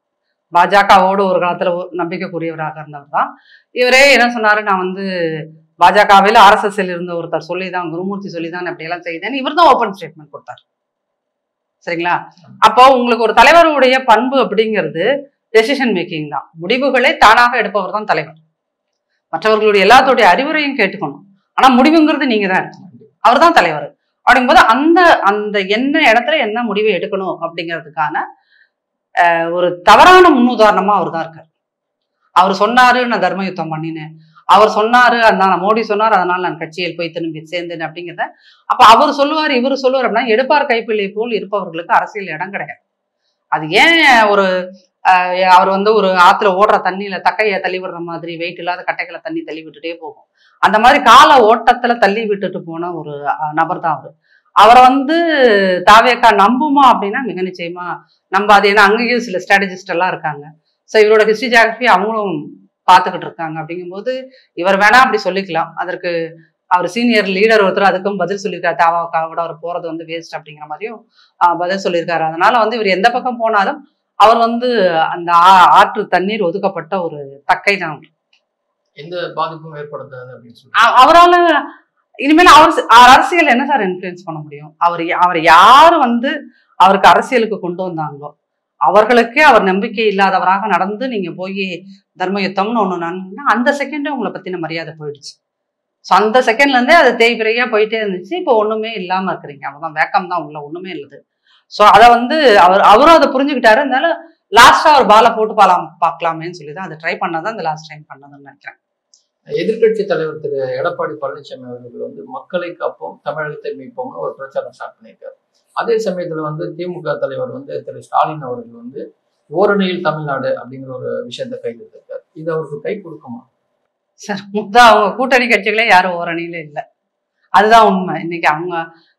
பாஜகவோடு ஒரு காலத்துல நம்பிக்கைக்குரியவராக இருந்தவர் தான். இவரே என்ன சொன்னாரு, நான் வந்து பாஜகவில் RSSல் இருந்த ஒருத்தர் சொல்லிதான், குருமூர்த்தி சொல்லிதான் அப்படியெல்லாம் செய்தேன். இவர் தான் ஓப்பன் ஸ்டேட்மெண்ட் கொடுத்தாரு. சரிங்களா? அப்போ உங்களுக்கு ஒரு தலைவருடைய பண்பு அப்படிங்கிறது டெசிஷன் மேக்கிங் தான். முடிவுகளை தானாக எடுப்பவர் தான் தலைவர். மற்றவர்களுடைய எல்லாத்தோடைய அறிவுரையும் கேட்டுக்கணும், ஆனா முடிவுங்கிறது நீங்க தான் எடுக்கணும். அவர் தான் தலைவர். அப்படிங்கும்போது அந்த என்ன இடத்துல என்ன முடிவை எடுக்கணும் அப்படிங்கிறதுக்கான ஒரு தவறான முன்னுதாரணமா அவர் தான் இருக்காரு. அவர் சொன்னாரு நான் தர்ம யுத்தம் பண்ணினேன், அவர் சொன்னாரு அதனால மோடி சொன்னார் அதனால நான் கட்சியில் போய் திரும்பி சேர்ந்தேன் அப்படிங்கிறத. அப்ப அவர் சொல்லுவார் இவரு சொல்லுவார் அப்படின்னா எடுப்பார் கைப்பிள்ளை போல் இருப்பவர்களுக்கு அரசியல் இடம் கிடையாது. அது ஏன் ஒரு அவர் வந்து ஒரு ஆத்துல ஓடுற தண்ணியில தக்கைய தள்ளி விடுற மாதிரி வெயிட் இல்லாத கட்டைகளை தண்ணி தள்ளி விட்டுட்டே போகும். அந்த மாதிரி கால ஓட்டத்துல தள்ளி விட்டுட்டு போன ஒரு நபர் தான் அவரு. அவரை வந்து தாவேக்கா நம்புமா அப்படின்னா மிக நிச்சயமா நம்பாது. ஏன்னா அங்கேயும் சில ஸ்ட்ராட்டஜிஸ்ட் எல்லாம் இருக்காங்க. ஸோ இவரோட ஹிஸ்டரி ஜியாகிரபி அவங்களும் பார்த்துக்கிட்டு இருக்காங்க. அப்படிங்கும்போது இவர் வேணா அப்படி சொல்லிக்கலாம். அதற்கு அவர் சீனியர் லீடர் ஒருத்தர் அதுக்கும் பதில் சொல்லியிருக்காரு. தாவாக்காவோட அவர் போறது வந்து வேஸ்ட் அப்படிங்கிற மாதிரியும் பதில் சொல்லியிருக்காரு. அதனால வந்து இவர் எந்த பக்கம் போனாலும் அவர் வந்து அந்த ஆற்று தண்ணீர் ஒதுக்கப்பட்ட ஒரு தக்கை தான். எந்த பாதிப்பும் ஏற்படுத்தாது அப்படின்னு சொல்லி அவரால் இனிமேல் அவர் அரசியல் என்ன சார் இன்ஃப்ளூயன்ஸ் பண்ண முடியும்? அவர் யாரு வந்து அவருக்கு அரசியலுக்கு கொண்டு வந்தாங்களோ அவர்களுக்கே அவர் நம்பிக்கை இல்லாதவராக நடந்து நீங்க போய் தர்ம யுத்தம்னு ஒண்ணு நடந்தீங்கன்னா அந்த செகண்டே உங்களை பத்தின மரியாதை போயிடுச்சு. ஸோ அந்த செகண்ட்ல இருந்தே அது தேய்பிரையா போயிட்டே இருந்துச்சு. இப்போ ஒண்ணுமே இல்லாம இருக்கிறீங்க, அவ்வளவுதான், வேக்கம் தான் உள்ள, ஒண்ணுமே இல்லது. ஸோ அதை வந்து அவரும் அதை புரிஞ்சுக்கிட்டாரு. அதனால லாஸ்டா அவர் பாலை போட்டு பார்க்கலாமேன்னு சொல்லிதான் அதை ட்ரை பண்ணாதான் அந்த லாஸ்ட் டைம் பண்ணதுன்னு நினைக்கிறேன். எதிர்கட்சி தலைவர் திரு எடப்பாடி பழனிசாமி அவர்கள் வந்து மக்களை காப்போம் தமிழகத்தை மீட்போம்னு ஒரு பிரச்சாரம் ஸ்டார்ட் பண்ணியிருக்காரு. அதே சமயத்துல வந்து திமுக தலைவர் வந்து திரு ஸ்டாலின் அவர்கள் வந்து ஓரணியில் தமிழ்நாடு அப்படிங்கிற ஒரு விஷயத்த கையில் இருக்காரு. இது அவருக்கு கை கொடுக்குமா? சார் அவங்க கூட்டணி கட்சிகளே யாரும் ஓரணியில இல்லை. அதுதான் உண்மை. இன்னைக்கு அவங்க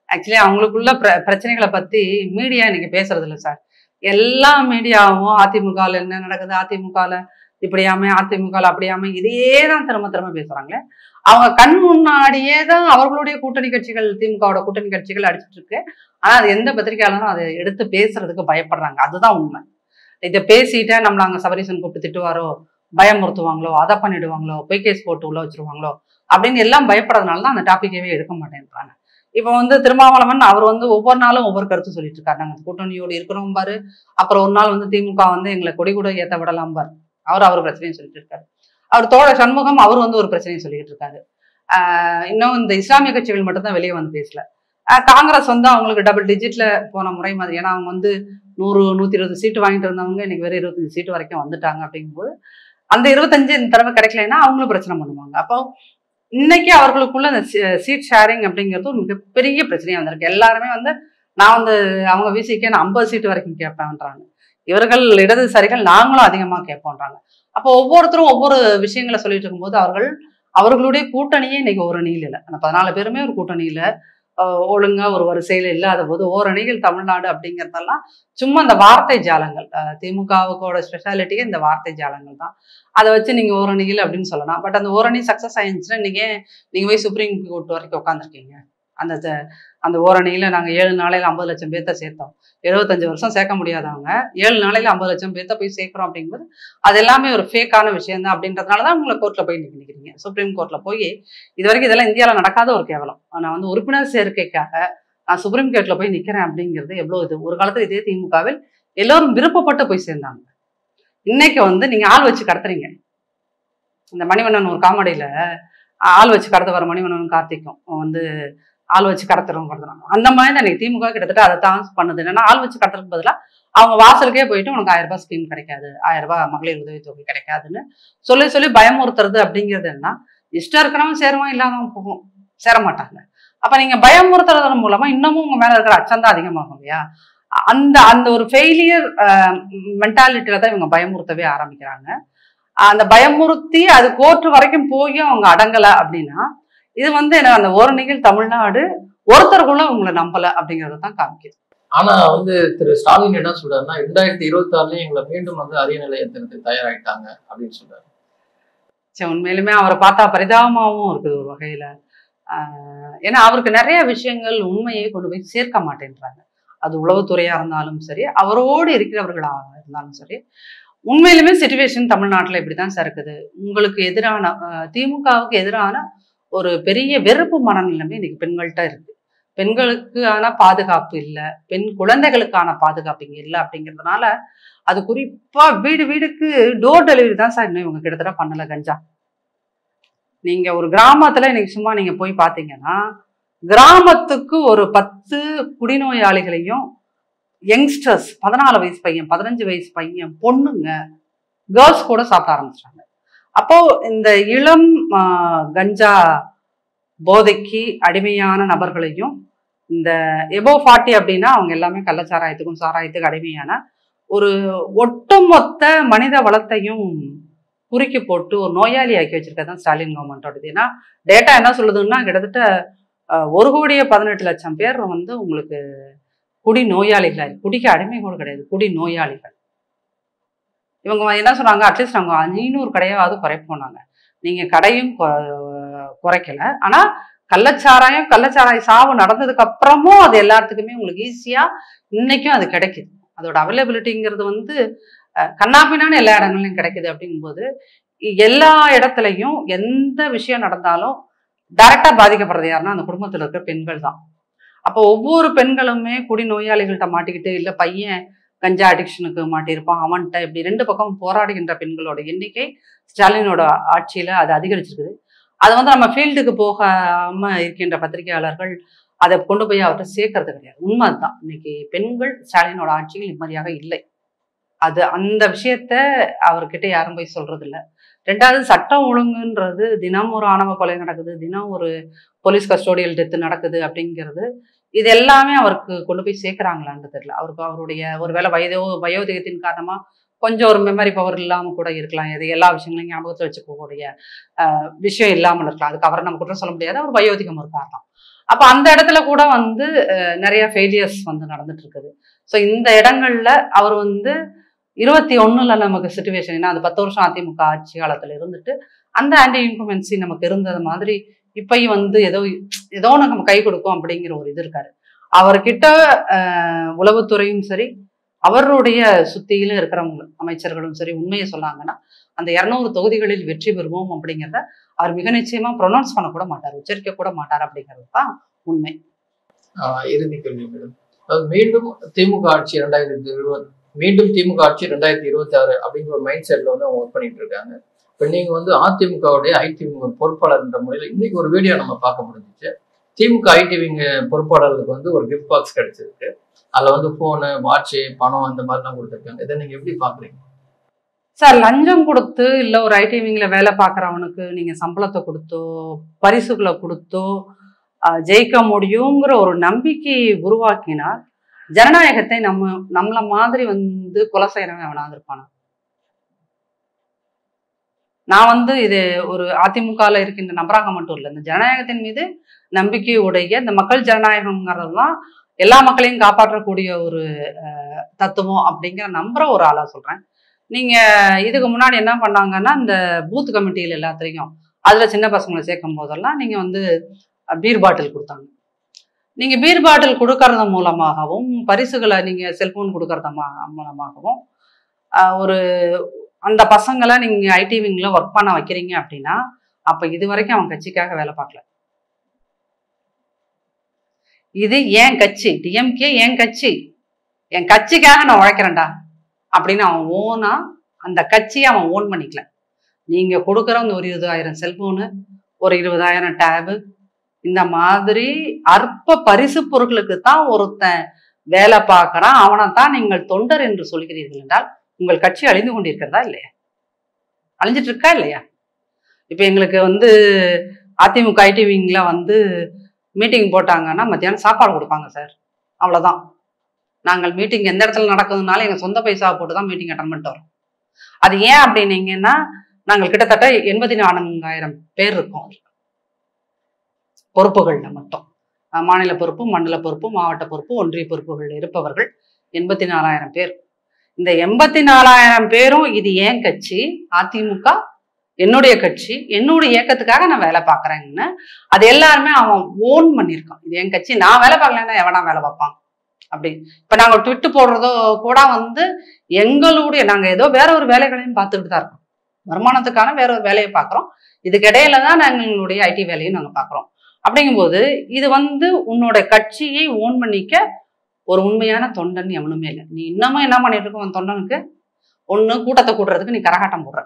ஆக்சுவலி அவங்களுக்குள்ள பிரச்சனைகளை பத்தி மீடியா இன்னைக்கு பேசுறது இல்லை சார். எல்லா மீடியாவும் அதிமுகவில் என்ன நடக்குது, அதிமுகவில் இப்படியாம, அதிமுகவில் அப்படியாம, இதையே தான் திரும்ப திரும்ப பேசுறாங்களே. அவங்க கண் முன்னாடியே தான் அவர்களுடைய கூட்டணி கட்சிகள், திமுகவோட கூட்டணி கட்சிகள் அடிச்சுட்டு இருக்கு. ஆனா அது எந்த பத்திரிகையாளரும் அதை எடுத்து பேசுறதுக்கு பயப்படுறாங்க. அதுதான் உண்மை. இதை பேசிட்டா நம்மள அங்க சபரீசன் கூப்பிட்டு திட்டுவாரோ, பயமுறுத்துவாங்களோ, அதை பண்ணிடுவாங்களோ, பொய் கேஸ் போட்டு உள்ள வச்சிருவாங்களோ அப்படின்னு எல்லாம் பயப்படுறதுனால தான் அந்த டாபிக்கவே எடுக்க மாட்டேன்றாங்க. இப்போ திருமாவளவன் அவர் ஒவ்வொரு நாளும் ஒவ்வொரு கருத்து சொல்லிட்டு இருக்காரு. நாங்கள் கூட்டணியோடு இருக்கிறோம் பாரு. அப்புறம் ஒரு நாள் திமுக எங்களை கொடி கூட ஏற்ற விடலாம் பாரு. அவர் பிரச்சனையும் சொல்லிட்டு இருக்காரு. அவர் தோழ சண்முகம் அவர் ஒரு பிரச்சனையும் சொல்லிட்டு இருக்காரு. இன்னும் இந்த இஸ்லாமிய கட்சிகள் மட்டும்தான் வெளியே பேசல. காங்கிரஸ் அவங்களுக்கு டபுள் டிஜிட்ல போன முறை மாதிரி. ஏன்னா அவங்க 100 120 சீட்டு வாங்கிட்டு இருந்தவங்க இன்னைக்கு வெறும் 25 சீட்டு வரைக்கும் வந்துட்டாங்க. அப்படிங்கும்போது அந்த 25 இந்த தடவை கிடைக்கலன்னா அவங்களும் பிரச்சனை பண்ணுவாங்க. அப்போ இன்னைக்கு அவர்களுக்குள்ள அந்த சீட் ஷேரிங் அப்படிங்கிறது ஒரு மிகப்பெரிய பிரச்சனையா வந்திருக்கு. எல்லாருமே நான் அவங்க விசிக்கு நான் 50 சீட்டு வரைக்கும் கேட்பேன்றாங்க. இவர்கள் இடதுசாரிகள் நாங்களும் அதிகமா கேட்போன்றாங்க. அப்போ ஒவ்வொருத்தரும் ஒவ்வொரு விஷயங்களை சொல்லிட்டு இருக்கும்போது அவர்களுடைய கூட்டணியே இன்னைக்கு ஒரு அணியில் இல்லை. அந்த 14 பேருமே ஒரு கூட்டணியில ஒழுங்கா ஒரு வரிசையில இல்லாத போது ஓரணியில் தமிழ்நாடு அப்படிங்கிறதெல்லாம் சும்மா அந்த வார்த்தை ஜாலங்கள். திமுகவுக்கோட ஸ்பெஷாலிட்டியே இந்த வார்த்தை ஜாலங்கள் தான். அதை வச்சு நீங்க ஓரணியில் அப்படின்னு சொல்லலாம். பட் அந்த ஓரணி சக்சஸ் ஆயிடுச்சுன்னா நீங்க போய் சுப்ரீம் கோர்ட் வரைக்கும் உட்காந்துருக்கீங்க. அந்த ஓரணியில நாங்க 7 நாளையில 50 லட்சம் பேர்த்த சேர்த்தோம். 75 வருஷம் சேர்க்க முடியாதவங்க 7 நாளையில 50 லட்சம் பேர்த்த போய் சேர்க்கிறோம் அப்படிங்கும்போது அது எல்லாமே ஒரு ஃபேக்கான விஷயம் தான். அப்படின்றதுனாலதான் உங்களை கோர்ட்ல போய் நிற்கிறீங்க. சுப்ரீம் கோர்ட்ல போய் இது வரைக்கும் இதெல்லாம் இந்தியாவில நடக்காத ஒரு கேவலம். நான் உறுப்பினர் சேர்க்கைக்காக நான் சுப்ரீம் கோர்ட்ல போய் நிக்கிறேன் அப்படிங்கிறது எவ்வளவு இது. ஒரு காலத்துல இதே திமுகவில் எல்லோரும் விருப்பப்பட்டு போய் சேர்ந்தாங்க. இன்னைக்கு நீங்க ஆள் வச்சு கடத்துறீங்க. இந்த மணிவண்ணன் ஒரு காமெடியில ஆள் வச்சு கடத்த வர மணிவண்ணன் கார்த்திக்கும் ஆள் வச்சு கடத்துறோம். அந்த மாதிரி தான் இன்னைக்கு திமுக கிட்டத்தட்ட அதை தான் பண்ணுது. என்னன்னா ஆள் வச்சு கடத்துறதுக்கு பதிலாக அவங்க வாசலுக்கே போயிட்டு உனக்கு 1000 ரூபாய் ஸ்கீம் கிடைக்காது, 1000 ரூபாய் மகளிர் உதவித்தொகை கிடைக்காதுன்னு சொல்லி பயமுறுத்துறது அப்படிங்கிறது என்ன? இஷ்டம் இருக்கிறவங்க சேருவான், இல்லாதவங்க போகும், சேர மாட்டாங்க. அப்ப நீங்க பயமுறுத்துறதன் மூலமா இன்னமும் உங்க மேல இருக்கிற அச்சம் தான் அதிகமாகும் இல்லையா? அந்த ஒரு ஃபெயிலியர் மென்டாலிட்டியில தான் இவங்க பயமுறுத்தவே ஆரம்பிக்கிறாங்க. அந்த பயமுறுத்தி அது கோர்ட் வரைக்கும் போய் அவங்க அடங்கல அப்படின்னா இது என்ன அந்த ஓரணியில் தமிழ்நாடு ஒருத்தருக்குள்ள உங்களை நம்பல அப்படிங்கறத தான் காமிக்குது. ஆனா திரு ஸ்டாலின் என்ன சொல்றாருன்னா 2026 எங்களை மீண்டும் அதே நிலையத்திற்கு தயாராயிட்டாங்க அப்படின்னு சொல்றாரு. உண்மையிலுமே அவரை பார்த்தா பரிதாபமாவும் இருக்குது ஒரு வகையில. ஏன்னா அவருக்கு நிறைய விஷயங்கள் உண்மையை கொண்டு போய் சேர்க்க மாட்டேன்றாங்க. அது உளவுத்துறையா இருந்தாலும் சரி, அவரோடு இருக்கிறவர்களா இருந்தாலும் சரி, உண்மையிலுமே சிச்சுவேஷன் தமிழ்நாட்டுல இப்படிதான் சார் இருக்குது. உங்களுக்கு எதிரான திமுகவுக்கு எதிரான ஒரு பெரிய வெறுப்பு மனநிலைமை இன்னைக்கு பெண்கள்கிட்ட இருக்கு. பெண்களுக்கான பாதுகாப்பு இல்லை, பெண் குழந்தைகளுக்கான பாதுகாப்பு இங்க இல்லை. அப்படிங்கிறதுனால அது குறிப்பா வீடு வீடுக்கு டோர் டெலிவரி தான் சார் இன்னும் இவங்க கிட்டத்தட்ட பண்ணல கஞ்சா. நீங்க ஒரு கிராமத்துல இன்னைக்கு சும்மா நீங்க போய் பாத்தீங்கன்னா கிராமத்துக்கு ஒரு 10 குடிநோயாளிகளையும் யங்ஸ்டர்ஸ் 14 வயசு பையன், 15 வயசு பையன், பொண்ணுங்க, கேர்ள்ஸ் கூட சாப்பிட ஆரம்பிச்சிட்டாங்க. அப்போ இந்த இளம் கஞ்சா போதைக்கு அடிமையான நபர்களையும் இந்த எபோ 40 அப்படின்னா அவங்க எல்லாமே கள்ளச்சாராயத்துக்கும் சாராயத்துக்கு அடிமையான ஒரு ஒட்டுமொத்த மனித வளத்தையும் குறுக்கி போட்டு ஒரு நோயாளி ஆக்கி வச்சிருக்கதான் ஸ்டாலின் கவர்மெண்டோடது. ஏன்னா டேட்டா என்ன சொல்லுதுன்னா கிட்டத்தட்ட 1,18,00,000 பேர் உங்களுக்கு குடி நோயாளிகள், குடிக்க அடிமை கூட கிடையாது, குடி நோயாளிகள். இவங்க என்ன சொன்னாங்க, அட்லீஸ்ட் அவங்க 500 கடையாவது குறைப்போனாங்க. நீங்க கடையும் குறைக்கல. ஆனா கள்ளச்சாராய சாவு நடந்ததுக்கு அப்புறமும் அது எல்லாத்துக்குமே உங்களுக்கு ஈஸியா இன்னைக்கும் அது கிடைக்குது. அதோட அவைலபிலிட்டிங்கிறது கண்ணாப்பினான்னு எல்லா இடங்கள்லையும் கிடைக்குது. அப்படிங்கும்போது எல்லா இடத்துலையும் எந்த விஷயம் நடந்தாலும் டைரக்டா பாதிக்கப்படுறது யாருன்னா அந்த குடும்பத்துல இருக்கிற பெண்கள் தான். அப்போ ஒவ்வொரு பெண்களுமே குடி நோயாளிகள்கிட்ட மாட்டிக்கிட்டு, இல்ல பையன் கஞ்சா அடிக்ஷனுக்கு மாட்டியிருப்பான் அவன்கிட்ட, இப்படி 2 பக்கம் போராடுகின்ற பெண்களோட எண்ணிக்கை ஸ்டாலினோட ஆட்சியில அது அதிகரிச்சிருக்குது. அது நம்ம ஃபீல்டுக்கு போகாம இருக்கின்ற பத்திரிகையாளர்கள் அதை கொண்டு போய் அவர்கிட்ட சேர்க்கறது கிடையாது. உண்மை அதுதான். இன்னைக்கு பெண்கள் ஸ்டாலினோட ஆட்சியில் நிம்மதியாக இல்லை. அந்த விஷயத்த அவர்கிட்ட யாரும் போய் சொல்றது இல்லை. 2வது சட்டம் ஒழுங்குன்றது தினம் ஒரு ஆணவ கொலை நடக்குது, தினம் ஒரு போலீஸ் கஸ்டோடியல் டெத்து நடக்குது. அப்படிங்கிறது இது எல்லாமே அவருக்கு கொண்டு போய் சேர்க்கிறாங்களான்னு தெரியல. அவருடைய ஒருவேளை வயோதிகத்தின் காரணமா கொஞ்சம் ஒரு மெமரி பவர் இல்லாமல் கூட இருக்கலாம். எது எல்லா விஷயங்களையும் ஞாபகத்தில் வச்சுக்கக்கூடிய விஷயம் இல்லாமல் இருக்கலாம். அதுக்கு அவரை நம்ம குற்றம் சொல்ல முடியாது. அவர் வயோதிகம் ஒரு காரணம். அப்போ அந்த இடத்துல கூட வந்து நிறைய ஃபெயிலியர்ஸ் வந்து நடந்துட்டு இருக்குது. ஸோ இந்த இடங்கள்ல அவர் வந்து 21ல நமக்கு சிச்சுவேஷன், ஏன்னா அது 10 வருஷம் அதிமுக ஆட்சி காலத்துல இருந்துட்டு அந்த ஆன்டி இன்குமென்சி நமக்கு இருந்தது மாதிரி இப்பயும் வந்து ஏதோ நம்ம கை கொடுக்கும் அப்படிங்கிற ஒரு இது இருக்காரு அவர்கிட்ட. உளவுத்துறையும் சரி, அவருடைய சுத்தியிலும் இருக்கிறவங்க அமைச்சர்களும் சரி உண்மையை சொன்னாங்கன்னா அந்த 200 தொகுதிகளில் வெற்றி பெறுவோம் அப்படிங்கிறத அவர் மிக நிச்சயமா ப்ரொனவுன்ஸ் பண்ண கூட மாட்டார், உச்சரிக்க கூட மாட்டார் அப்படிங்கிறது தான் உண்மை. இறுதி கேள்வி மேடம், மீண்டும் திமுக ஆட்சி 2020, மீண்டும் திமுக ஆட்சி 2026 அப்படிங்கிற ஒரு மைண்ட் செட்ல வந்து அவங்க ஒர்க் பண்ணிட்டு இருக்காங்க. இப்போ நீங்க வந்து அதிமுகவுடைய ஐடிவிங்க பொறுப்பாளர் என்ற முறையில் இன்னைக்கு ஒரு வீடியோ நம்ம பார்க்க முடிஞ்சிச்சு. திமுக ஐடிவிங்க பொறுப்பாளர்களுக்கு வந்து ஒரு கிஃப்ட் பாக்ஸ் கிடைச்சிருக்கு. அதுல வந்து போனு, வாட்சு, பணம் அந்த மாதிரிலாம் கொடுத்துருக்காங்க. இதை நீங்க எப்படி பாக்குறீங்க சார்? லஞ்சம் கொடுத்து இல்ல ஒரு ஐடிவிங்ல வேலை பார்க்குறவனுக்கு நீங்க சம்பளத்தை கொடுத்தோ பரிசுகளை கொடுத்தோ ஜெயிக்க முடியுங்கிற ஒரு நம்பிக்கையை உருவாக்கினால் ஜனநாயகத்தை நம்மள மாதிரி வந்து கொலை செய்யறவன் அவனாவது இருப்பானா? நான் வந்து இது ஒரு அதிமுகல இருக்கின்ற நபராக மட்டும் இல்லை, இந்த ஜனநாயகத்தின் மீது நம்பிக்கை உடைய இந்த மக்கள் ஜனநாயகம்ங்கிறது தான் எல்லா மக்களையும் காப்பாற்றக்கூடிய ஒரு தத்துவம் அப்படிங்கிற நம்புற ஒரு ஆளா சொல்றேன். நீங்க இதுக்கு முன்னாடி என்ன பண்ணாங்கன்னா இந்த பூத் கமிட்டியில எல்லாத்துலேயும் அதுல சின்ன பசங்களை சேர்க்கும் போதெல்லாம் நீங்க வந்து பீர் பாட்டில் கொடுத்தாங்க. நீங்க பீர் பாட்டில் கொடுக்கறது மூலமாகவும் பரிசுகளை நீங்க செல்போன் கொடுக்கறது மூலமாகவும் ஒரு அந்த பசங்களை நீங்க ஐடிவிங்ல ஒர்க் பண்ண வைக்கிறீங்க அப்படின்னா அப்ப இது வரைக்கும் அவன் கட்சிக்காக வேலை பார்க்கல. இது ஏன் கட்சி, டிஎம்கே என் கட்சி, என் கட்சிக்காக நான் உழைக்கிறேன்டா அப்படின்னு அவன் ஓனா அந்த கட்சியை அவன் ஓன் பண்ணிக்கல. நீங்க கொடுக்குற அந்த ஒரு 20,000 செல்போனு, ஒரு 20,000 டேபு, இந்த மாதிரி அற்ப பரிசு பொருட்களுக்கு தான் ஒருத்தன் வேலை பார்க்கறான். அவனைத்தான் நீங்கள் தொண்டர் என்று சொல்கிறீர்கள் என்றால் உங்கள் கட்சி அழிந்து கொண்டிருக்கிறதா இல்லையா? அழிஞ்சிட்டு இருக்கா இல்லையா? இப்ப எங்களுக்கு வந்து அதிமுக ஐடிவிங்ல வந்து மீட்டிங் போட்டாங்கன்னா மத்தியானம் சாப்பாடு கொடுப்பாங்க சார், அவ்வளவுதான். நாங்கள் மீட்டிங் எந்த இடத்துல நடக்குதுனாலும் எங்க சொந்த பைசா போட்டு தான் மீட்டிங் அட்டன் பண்ணிட்டு வரோம். அது ஏன் அப்படின்னீங்கன்னா நாங்கள் கிட்டத்தட்ட 84,000 பேர் இருக்கோம் பொறுப்புகள்ல மட்டும். மாநில பொறுப்பு, மண்டல பொறுப்பு, மாவட்ட பொறுப்பு, ஒன்றிய பொறுப்புகள் இருப்பவர்கள் 84,000 பேர். இந்த 84,000 பேரும் இது ஏன் கட்சி, அதிமுக என்னுடைய கட்சி, என்னுடைய இயக்கத்துக்காக நான் வேலை பார்க்குறேன்னு அது எல்லாருமே அவன் ஓன் பண்ணியிருக்கான். இது என் கட்சி, நான் வேலை பார்க்கலன்னா எவனா வேலை பார்ப்பான் அப்படி. இப்போ நாங்கள் ட்விட்டு போடுறதோ கூட வந்து எங்களுடைய நாங்கள் ஏதோ வேற ஒரு வேலைகளையும் பார்த்துக்கிட்டு தான் இருக்கோம். வருமானத்துக்கான வேற ஒரு வேலையை பார்க்குறோம். இதுக்கு இடையில தான் நாங்கள் எங்களுடைய ஐடி வேலையும் நாங்கள் பார்க்குறோம். அப்படிங்கும்போது இது வந்து உன்னோட கட்சியை ஓன் பண்ணிக்க ஒரு உண்மையான தொண்டன் எவனுமே இல்லை. நீ இன்னமும் என்ன பண்ணிட்டு இருக்க உன் தொண்டனுக்கு? ஒன்று கூட்டத்தை கூட்டுறதுக்கு நீ கரகாட்டம் போடுற,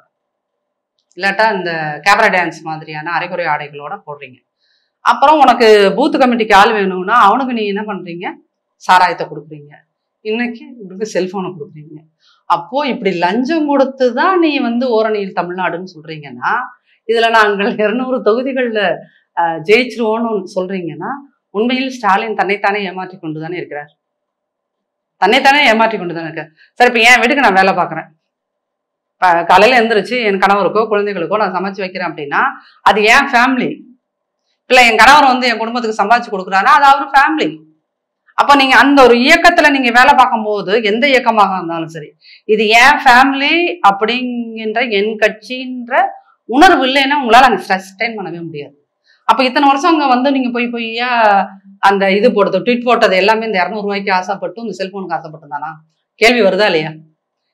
இல்லாட்டா இந்த கேபரா டான்ஸ் மாதிரியான அரைக்குறை ஆடைகளோட போடுறீங்க. அப்புறம் உனக்கு பூத் கமிட்டிக்கு ஆள் வேணும்னா அவனுக்கு நீ என்ன பண்றீங்க? சாராயத்தை கொடுக்குறீங்க, இன்னைக்கு உனக்கு செல்போனை கொடுக்குறீங்க. அப்போ இப்படி லஞ்சம் கொடுத்து தான் நீ வந்து ஓரணியில் தமிழ்நாடுன்னு சொல்றீங்கன்னா, இதுல நாங்கள் 200 தொகுதிகள்ல ஜெயிச்சிருவோன்னு சொல்றீங்கன்னா உண்மையில் ஸ்டாலின் தன்னைத்தானே ஏமாற்றி கொண்டு தானே இருக்கிறார். தன்னைத்தானே ஏமாற்றி கொண்டு தானே இருக்கார். சார் இப்போ என் வீட்டுக்கு நான் வேலை பார்க்குறேன், இப்போ காலையில் எழுந்திரிச்சு என் கணவருக்கோ குழந்தைகளுக்கோ நான் சமைச்சு வைக்கிறேன் அப்படின்னா அது ஏன் ஃபேமிலி. இல்லை என் கணவர் வந்து என் குடும்பத்துக்கு சம்பாதிச்சு கொடுக்குறாருன்னா அது அவரு ஃபேமிலி. அப்போ நீங்க அந்த ஒரு இயக்கத்துல நீங்க வேலை பார்க்கும்போது எந்த இயக்கமாக இருந்தாலும் சரி இது ஏன் ஃபேமிலி அப்படிங்கிற என் கட்சின்ற உணர்வு இல்லைன்னா உங்களால அங்கே சஸ்டைன் பண்ணவே முடியாது. அப்போ இத்தனை வருஷம் அங்கே வந்து நீங்க பொய்யா அந்த இது போட்டது ட்வீட் போட்டது எல்லாமே இந்த 200 ரூபாய்க்கு ஆசைப்பட்டு இந்த செல்போனுக்கு ஆசைப்பட்டு தானா? கேள்வி வருதா இல்லையா?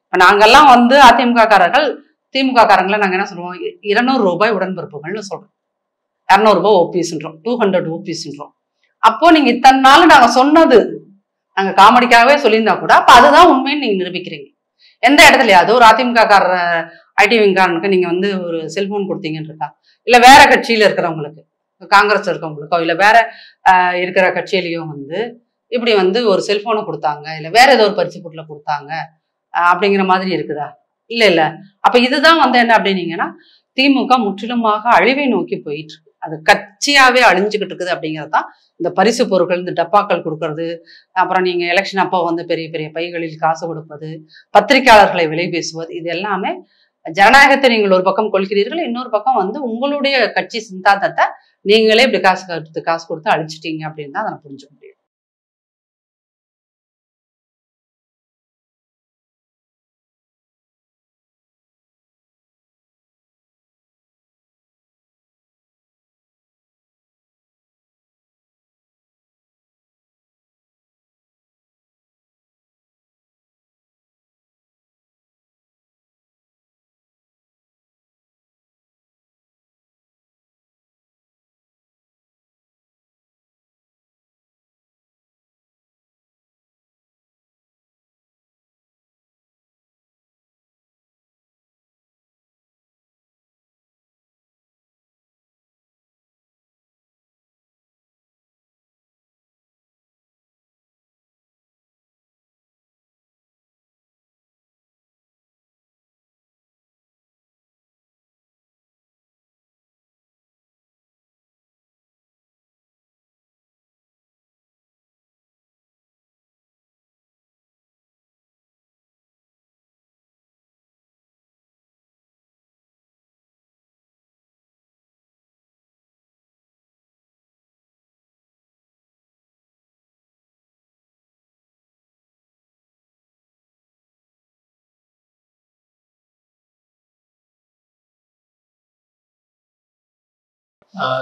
இப்போ நாங்கெல்லாம் வந்து அதிமுக காரர்கள் திமுக காரங்களை நாங்கள் என்ன சொல்லுவோம்? 200 ரூபாய் உடன்பிறப்புகள்னு சொல்றோம், 200 ரூபாய் ஓபிஸ்ன்றோம், 200 ஓபிஸ்ன்றோம். அப்போ நீங்க இத்தனை நாள் நாங்க சொன்னது நாங்க காமெடிக்காகவே சொல்லியிருந்தா கூட அப்ப அதுதான் உண்மைன்னு நீங்க நிரூபிக்கிறீங்க. எந்த இடத்துலயாவது ஒரு அதிமுக காரர் ஐடிவிங்காரனுக்கு நீங்க வந்து ஒரு செல்போன் கொடுத்தீங்கன்னு இருக்கா? இல்ல வேற கட்சியில இருக்கிறவங்களுக்கு, காங்கிரஸ் இருக்கவங்களுக்கோ இல்ல வேற இருக்கிற கட்சியிலையும் வந்து இப்படி வந்து ஒரு செல்போனை கொடுத்தாங்க, இல்ல வேற ஏதோ ஒரு பரிசு பொருளை கொடுத்தாங்க அப்படிங்கிற மாதிரி இருக்குதா? இல்ல இல்ல. அப்ப இதுதான் வந்து என்ன அப்படின்னீங்கன்னா திமுக முற்றிலுமாக அழிவை நோக்கி போயிட்டு இருக்கு. அது கட்சியாவே அழிஞ்சுக்கிட்டு இருக்குது அப்படிங்கிறது தான். இந்த பரிசு பொருட்கள், இந்த டப்பாக்கள் கொடுக்கறது, அப்புறம் நீங்க எலெக்ஷன் அப்போ வந்து பெரிய பெரிய பைகளில் காசு கொடுப்பது, பத்திரிகையாளர்களை விலை பேசுவது, இது எல்லாமே ஜனநாயகத்தை நீங்கள் ஒரு பக்கம் கொள்கிறீர்கள், இன்னொரு பக்கம் வந்து உங்களுடைய கட்சி சித்தாந்தத்தை நீங்களே இப்படி காசு கொடுத்து அழிச்சிட்டீங்க அப்படின்னு தான் அதை புரிஞ்சுக்க முடியும்.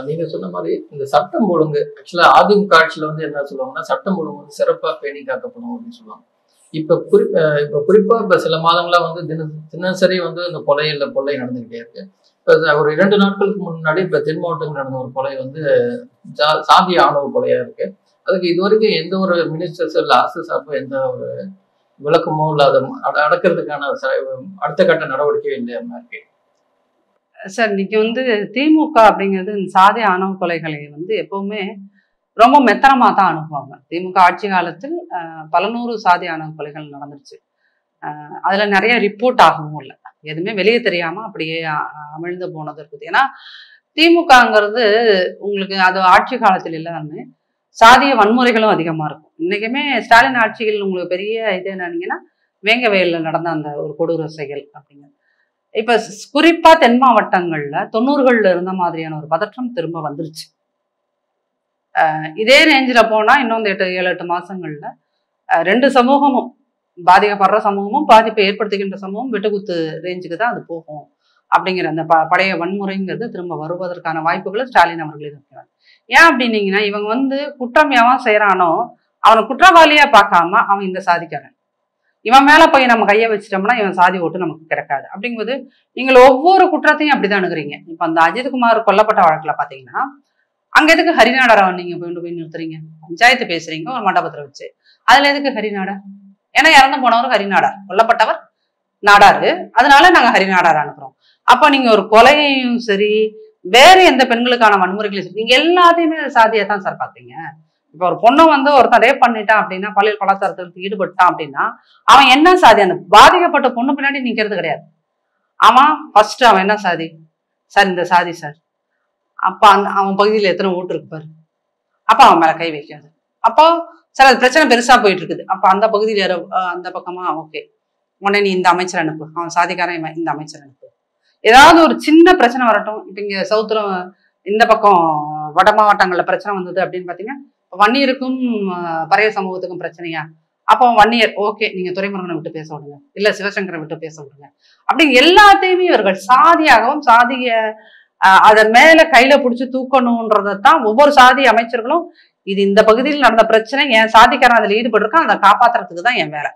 நீங்க சொன்ன மாதிரி இந்த சட்டம் ஒழுங்கு ஆக்சுவலா அதிமுக ஆட்சியில வந்து என்ன சொல்லுவாங்கன்னா, சட்டம் ஒழுங்கு வந்து சிறப்பா பேணி காக்கப்படும் அப்படின்னு சொல்லுவாங்க. இப்ப குறிப்பா சில மாதங்களா வந்து தினசரி வந்து இந்த கொலை இல்ல கொள்ளை நடந்துகிட்டே இருக்கு. இப்ப ஒரு 2 நாட்களுக்கு முன்னாடி இப்ப தென் மாவட்டத்தில் நடந்த ஒரு கொலை வந்து சாதிய ஆணவ கொலையா இருக்கு. அதுக்கு இதுவரைக்கும் எந்த ஒரு மினிஸ்டர்ஸ் இல்ல அரசு சார்பு எந்த ஒரு விளக்கமோ இல்லாத அடக்கிறதுக்கான அடுத்த கட்ட நடவடிக்கை இல்லையா இருக்கு. சார், இன்னைக்கு வந்து திமுக அப்படிங்கிறது இந்த சாதி ஆணவ கொலைகளை வந்து எப்பவுமே ரொம்ப மெத்தனமா தான் அனுப்புவாங்க. திமுக ஆட்சி காலத்தில் பல நூறு சாதி ஆணவ கொலைகள் நடந்துருச்சு. அதுல நிறைய ரிப்போர்ட் ஆகவும் இல்லை, எதுவுமே வெளியே தெரியாம அப்படியே அமிழ்ந்து போனது இருக்குது. ஏன்னா திமுகங்கிறது உங்களுக்கு அது ஆட்சி காலத்தில் இல்லைன்னு சாதிய வன்முறைகளும் அதிகமா இருக்கும். இன்னைக்குமே ஸ்டாலின் ஆட்சிகள் உங்களுக்கு பெரிய இது என்னன்னீங்கன்னா, வேங்கவயல்ல நடந்த அந்த ஒரு கொடூர செயல் அப்படிங்கிறது. இப்ப குறிப்பா தென் மாவட்டங்கள்ல 90கள்ல இருந்த மாதிரியான ஒரு பதற்றம் திரும்ப வந்துருச்சு. இதே ரேஞ்சில போனா இன்னும் 7-8 மாசங்கள்ல 2 சமூகமும் பாதிக்கப்படுற சமூகமும் பாதிப்பை ஏற்படுத்துகின்ற சமூகம் வெட்டுக்குத்து ரேஞ்சுக்கு தான் அது போகும் அப்படிங்கிற அந்த பழைய வன்முறைங்கிறது திரும்ப வருவதற்கான வாய்ப்புகளை ஸ்டாலின் அவர்கள் இருக்கிறார். ஏன் அப்படின்னீங்கன்னா, இவங்க வந்து குற்றம் எவன் செய்யறானோ அவனை குற்றவாளியா பார்க்காம அவன் இந்த சாதிக்காரன், இவன் மேல போய் நம்ம கையை வச்சிட்டோம்னா இவன் சாதி ஓட்டு நமக்கு கிடைக்காது அப்படிங்கும்போது நீங்கள் ஒவ்வொரு குற்றத்தையும் அப்படிதான் அணுகுறீங்க. இப்ப அந்த அஜித்குமார் கொல்லப்பட்ட வழக்குல பாத்தீங்கன்னா, அங்க எதுக்கு ஹரிநாடரை நீங்க போய் நிறுத்துறீங்க? பஞ்சாயத்து பேசுறீங்க ஒரு மண்டபத்துல வச்சு, அதுல எதுக்கு ஹரிநாடர்? ஏன்னா இறந்து போனவர் ஹரிநாடார், கொல்லப்பட்டவர் நாடாரு, அதனால நாங்க ஹரிநாடார் அனுப்புறோம். அப்ப நீங்க ஒரு கொலையையும் சரி வேற எந்த பெண்களுக்கான வன்முறைகளையும் சரி நீங்க எல்லாத்தையுமே சாதியா தான் சார் பாத்தீங்க. இப்ப ஒரு பொண்ணு வந்து ஒருத்தன் ரேப் பண்ணிட்டான் அப்படின்னா, பாலியல் பலாத்காரத்துக்கு ஈடுபட்டான் அப்படின்னா அவன் என்ன சாதி? அந்த பாதிக்கப்பட்ட பொண்ணு பின்னாடி நிக்கிறது கிடையாது. அவன் ஃபர்ஸ்ட் அவன் என்ன சாதி சார்? இந்த சாதி சார். அப்ப அவன் பகுதியில எத்தனை ஓட்டு இருக்கு பாரு, அப்ப அவன் மேல கை வைக்காது. அப்போ சார் அது பிரச்சனை பெருசா போயிட்டு இருக்குது. அப்ப அந்த பகுதியில அந்த பக்கமா ஓகே, உடனே நீ இந்த அமைச்சர் அனுப்பு, அவன் சாதிக்காரன் இந்த அமைச்சர் அனுப்பு. ஏதாவது ஒரு சின்ன பிரச்சனை வரட்டும். இப்ப இங்க சவுத்துல இந்த பக்கம் வட மாவட்டங்கள்ல பிரச்சனை வந்தது அப்படின்னு பாத்தீங்கன்னா, வன்னியருக்கும் பறைய சமூகத்துக்கும் பிரச்சனையா? அப்போ வன்னியர் ஓகே, நீங்க துரைமுருகனை விட்டு பேச விடுங்க, இல்ல சிவசங்கரை விட்டு பேச விடுங்க அப்படின்னு எல்லாத்தையுமே இவர்கள் சாதியாகவும் சாதிய அதன் மேல கையில பிடிச்சி தூக்கணும்ன்றதான் ஒவ்வொரு சாதி அமைச்சர்களும், இது இந்த பகுதியில் நடந்த பிரச்சனை, என் சாதிக்காரன் அதுல ஈடுபட்டிருக்கான், அதை காப்பாத்துறதுக்கு தான் என் வேலை.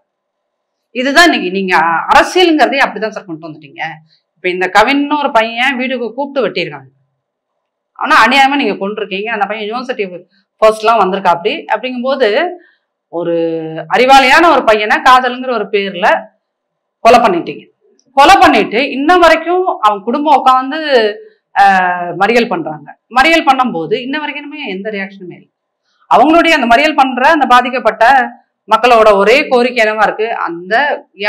இதுதான் இன்னைக்கு நீங்க அரசியலுங்கிறதே அப்படிதான் சார் கொண்டு வந்துட்டீங்க. இப்ப இந்த கவின்னு ஒரு பையன் வீட்டுக்கு கூப்பிட்டு வெட்டியிருக்காங்க, ஆனா அநியாயமா நீங்க கொண்டிருக்கீங்க. அந்த பையன் யூனிவர்சிட்டி ஃபர்ஸ்ட்லாம் வந்திருக்கா அப்படிங்கும்போது ஒரு அறிவாளியான ஒரு பையனை காதலுங்கிற ஒரு பேர்ல கொலை பண்ணிட்டீங்க. கொலை பண்ணிட்டு இன்ன வரைக்கும் அவன் குடும்பம் உட்காந்து மறியல் பண்றாங்க. மறியல் பண்ணும்போது இன்ன வரைக்குமே எந்த ரியாக்ஷனுமே இல்லை. அவங்களுடைய அந்த மறியல் பண்ற அந்த பாதிக்கப்பட்ட மக்களோட ஒரே கோரிக்கை என்னவா இருக்கு, அந்த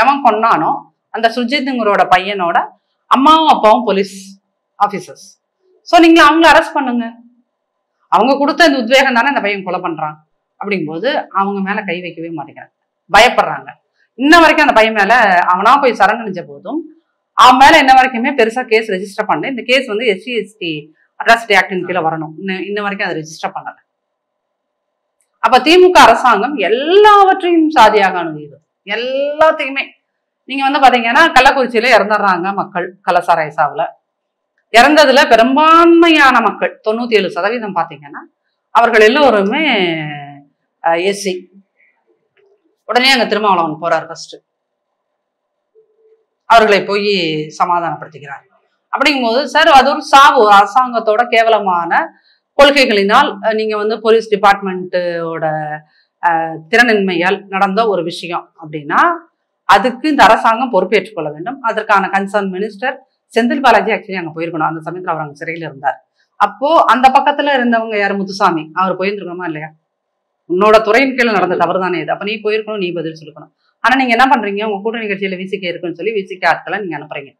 எவன் கொன்னானோ அந்த சுர்ஜித்ங்கிறோட பையனோட அம்மாவும் அப்பாவும் போலீஸ் ஆபீசர்ஸ். ஸோ நீங்க அவங்கள அரெஸ்ட் பண்ணுங்க. அவங்க கொடுத்த இந்த உத்வேகம் தானே இந்த பையன் கொலை பண்றான். அப்படிங்கும்போது அவங்க மேல கை வைக்கவே மாட்டேங்கிறாங்க, பயப்படுறாங்க. இன்ன வரைக்கும் அந்த பையன் மேல அவனா போய் சரணடைஞ்ச போதும் அவன் மேல இன்ன வரைக்குமே பெருசா கேஸ் ரெஜிஸ்டர் பண்ணல. இந்த கேஸ் வந்து SC/ST அட்ராசிட்டி ஆக்டின் கீழே வரணும். இன்ன வரைக்கும் அதை ரெஜிஸ்டர் பண்ணல. அப்ப திமுக அரசாங்கம் எல்லாவற்றையும் சாதியாக அணுகுது, எல்லாத்தையுமே. நீங்க வந்து பாத்தீங்கன்னா கள்ளக்குறிச்சியில இறந்துடுறாங்க மக்கள் கள்ளசாராய சாவுல. இறந்ததுல பெரும்பான்மையான மக்கள் 97% பாத்தீங்கன்னா அவர்கள் எல்லோருமே SC. உடனே அங்க திருமாவளவன் போறார் ஃபர்ஸ்ட், அவர்களை போய் சமாதானப்படுத்திக்கிறார். அப்படிங்கும்போது சார் அது ஒரு சாவு, அரசாங்கத்தோட கேவலமான கொள்கைகளினால் நீங்க வந்து போலீஸ் டிபார்ட்மெண்ட்டோட திறனின்மையால் நடந்த ஒரு விஷயம் அப்படின்னா அதுக்கு இந்த அரசாங்கம் பொறுப்பேற்றுக் கொள்ள வேண்டும். அதற்கான concern minister Senthil Balaji actually அங்க போயிருக்கணும். அந்த சமயத்தில் அவர் அங்க சிறையில் இருந்தார். அப்போ அந்த பக்கத்துல இருந்தவங்க யாரு, முத்துசாமி, அவர் போயிருந்துருக்கணுமா இல்லையா? உன்னோட துறையின் கீழே நடந்த தவறு தானே இது, அப்ப நீ போயிருக்கணும், நீ பதில் சொல்லிக்கணும். ஆனா நீங்க என்ன பண்றீங்க, உங்க கூட்டணி கட்சியில VCK இருக்குன்னு சொல்லி VCK ஆட்களை நீங்க அனுப்புறீங்க.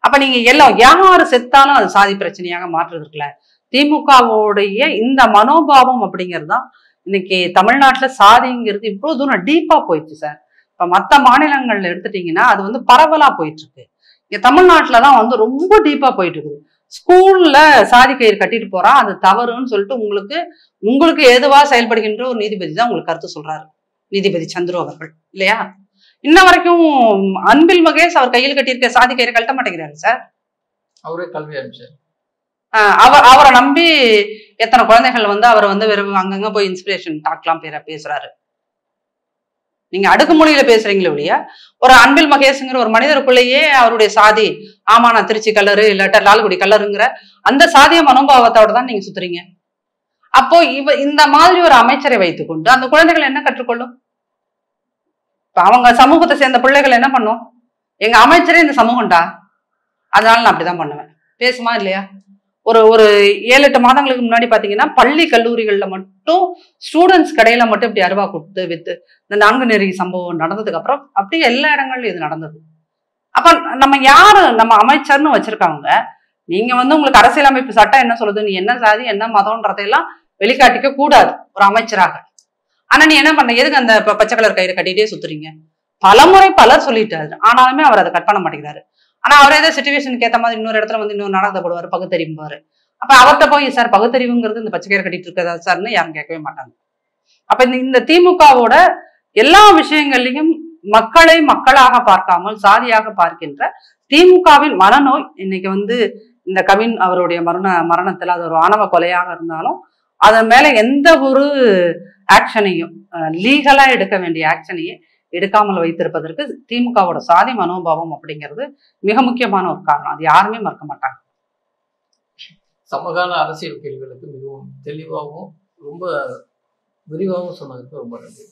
அப்ப நீங்க எல்லாம் யாரு செத்தாலும் அது சாதி பிரச்சனையாக மாற்றுறது இருக்குல்ல. திமுகவுடைய இந்த மனோபாவம் அப்படிங்கிறது தான் இன்னைக்கு தமிழ்நாட்டுல சாதிங்கிறது இவ்வளவு தூரம் டீப்பா போயிடுச்சு சார். இப்ப மற்ற மாநிலங்கள்ல எடுத்துட்டீங்கன்னா அது வந்து பரவலா போயிட்டு இருக்கு. இங்க தமிழ்நாட்டுலதான் வந்து ரொம்ப டீப்பா போயிட்டு இருக்குது. ஸ்கூல்ல சாதி கயிறு கட்டிட்டு போறா, அது தவறுன்னு சொல்லிட்டு உங்களுக்கு ஏதுவா செயல்படுகின்ற ஒரு நீதிபதி தான் உங்களுக்கு கருத்து சொல்றாரு, நீதிபதி சந்துரு அவர்கள் இல்லையா? இன்ன வரைக்கும் அன்பில் மகேஷ் அவர் கையில் கட்டியிருக்க சாதி கயிறு கழட்ட மாட்டேங்கிறாரு சார். அவரே கல்வி அமைச்சர். அவரை நம்பி எத்தனை குழந்தைகள் வந்து அவரை வந்து வெறும் அங்கங்க போய் இன்ஸ்பிரேஷன் டாக்லாம் பேசுறாரு. நீங்க அடுக்குமொழியில பேசுறீங்களே ஒழிய ஒரு அன்பில் மகேஷ்ங்கிற ஒரு மனிதருக்குள்ளேயே அவருடைய சாதி, ஆமா நான் திருச்சி கல்லரு இல்லாட்ட லால்குடி கல்லருங்கிற அந்த சாதிய மனோபாவத்தோட தான் நீங்க சுத்துறீங்க. அப்போ இந்த மாதிரி ஒரு அமைச்சரை வைத்துக்கொண்டு அந்த குழந்தைகள் என்ன கற்றுக்கொள்ளும்? அவங்க சமூகத்தை சேர்ந்த பிள்ளைகள் என்ன பண்ணும்? எங்க அமைச்சரே இந்த சமூகம்டா, அதனால நான் அப்படிதான் பண்ணுவேன் பேசுமா இல்லையா? ஒரு 7-8 மாதங்களுக்கு முன்னாடி பாத்தீங்கன்னா பள்ளி கல்லூரிகள்ல மட்டும் ஸ்டூடெண்ட்ஸ் கடையில மட்டும் இப்படி அருவா கொடுத்து வித்து இந்த 4 நெறி சம்பவம் நடந்ததுக்கு அப்புறம் அப்படியே எல்லா இடங்கள்லயும் இது நடந்தது. அப்ப நம்ம யாரு நம்ம அமைச்சர்னு வச்சிருக்காங்க, நீங்க வந்து உங்களுக்கு அரசியலமைப்பு சட்டம் என்ன சொல்லுது, நீ என்ன சாதி என்ன மதம்ன்றதையெல்லாம் வெளிக்காட்டிக்க கூடாது ஒரு அமைச்சராக. ஆனா நீ என்ன பண்ண, எதுக்கு அந்த பச்சை கலர் கயிறு கட்டிட்டே சுத்துறீங்க? பலமுறை பலர் சொல்லிட்டாரு, ஆனாலுமே அவர் அதை கட் பண்ண மாட்டேங்கிறாரு. ஆனா அவரே ஏதோ சிச்சுவேஷனுக்கு ஏத்த மாதிரி இன்னொரு இடத்துல வந்து இன்னொரு நாடகத்தை போடுவாரு, பகுத்தறிவுவாரு. அப்ப அவர்கிட்ட போய் சார் பகுத்தறிவுங்கிறது இந்த பச்சை கயிறு கட்டிட்டு இருக்கதா சார்னு யாரும் கேட்கவே மாட்டாங்க. அப்ப இந்த திமுகவோட எல்லா விஷயங்கள்லையும் மக்களை மக்களாக பார்க்காமல் சாதியாக பார்க்கின்ற திமுகவின் மனநோய் இன்னைக்கு வந்து இந்த கவின் அவருடைய மரணத்துல அது ஒரு ஆணவ கொலையாக இருந்தாலும் அதன் மேல எந்த ஒரு ஆக்ஷனையும் லீகலா எடுக்க வேண்டிய ஆக்ஷனையே எடுக்காமல் வைத்திருப்பதற்கு திமுகவோட சாதி மனோபாவம் அப்படிங்கிறது மிக முக்கியமான ஒரு காரணம். அது யாருமே மறக்க மாட்டாங்க. சமகால அரசியல் கேள்விகளுக்கு மிகவும் தெளிவாகவும் ரொம்ப விரிவாகவும் சொன்னதுக்கு ரொம்ப நன்றி.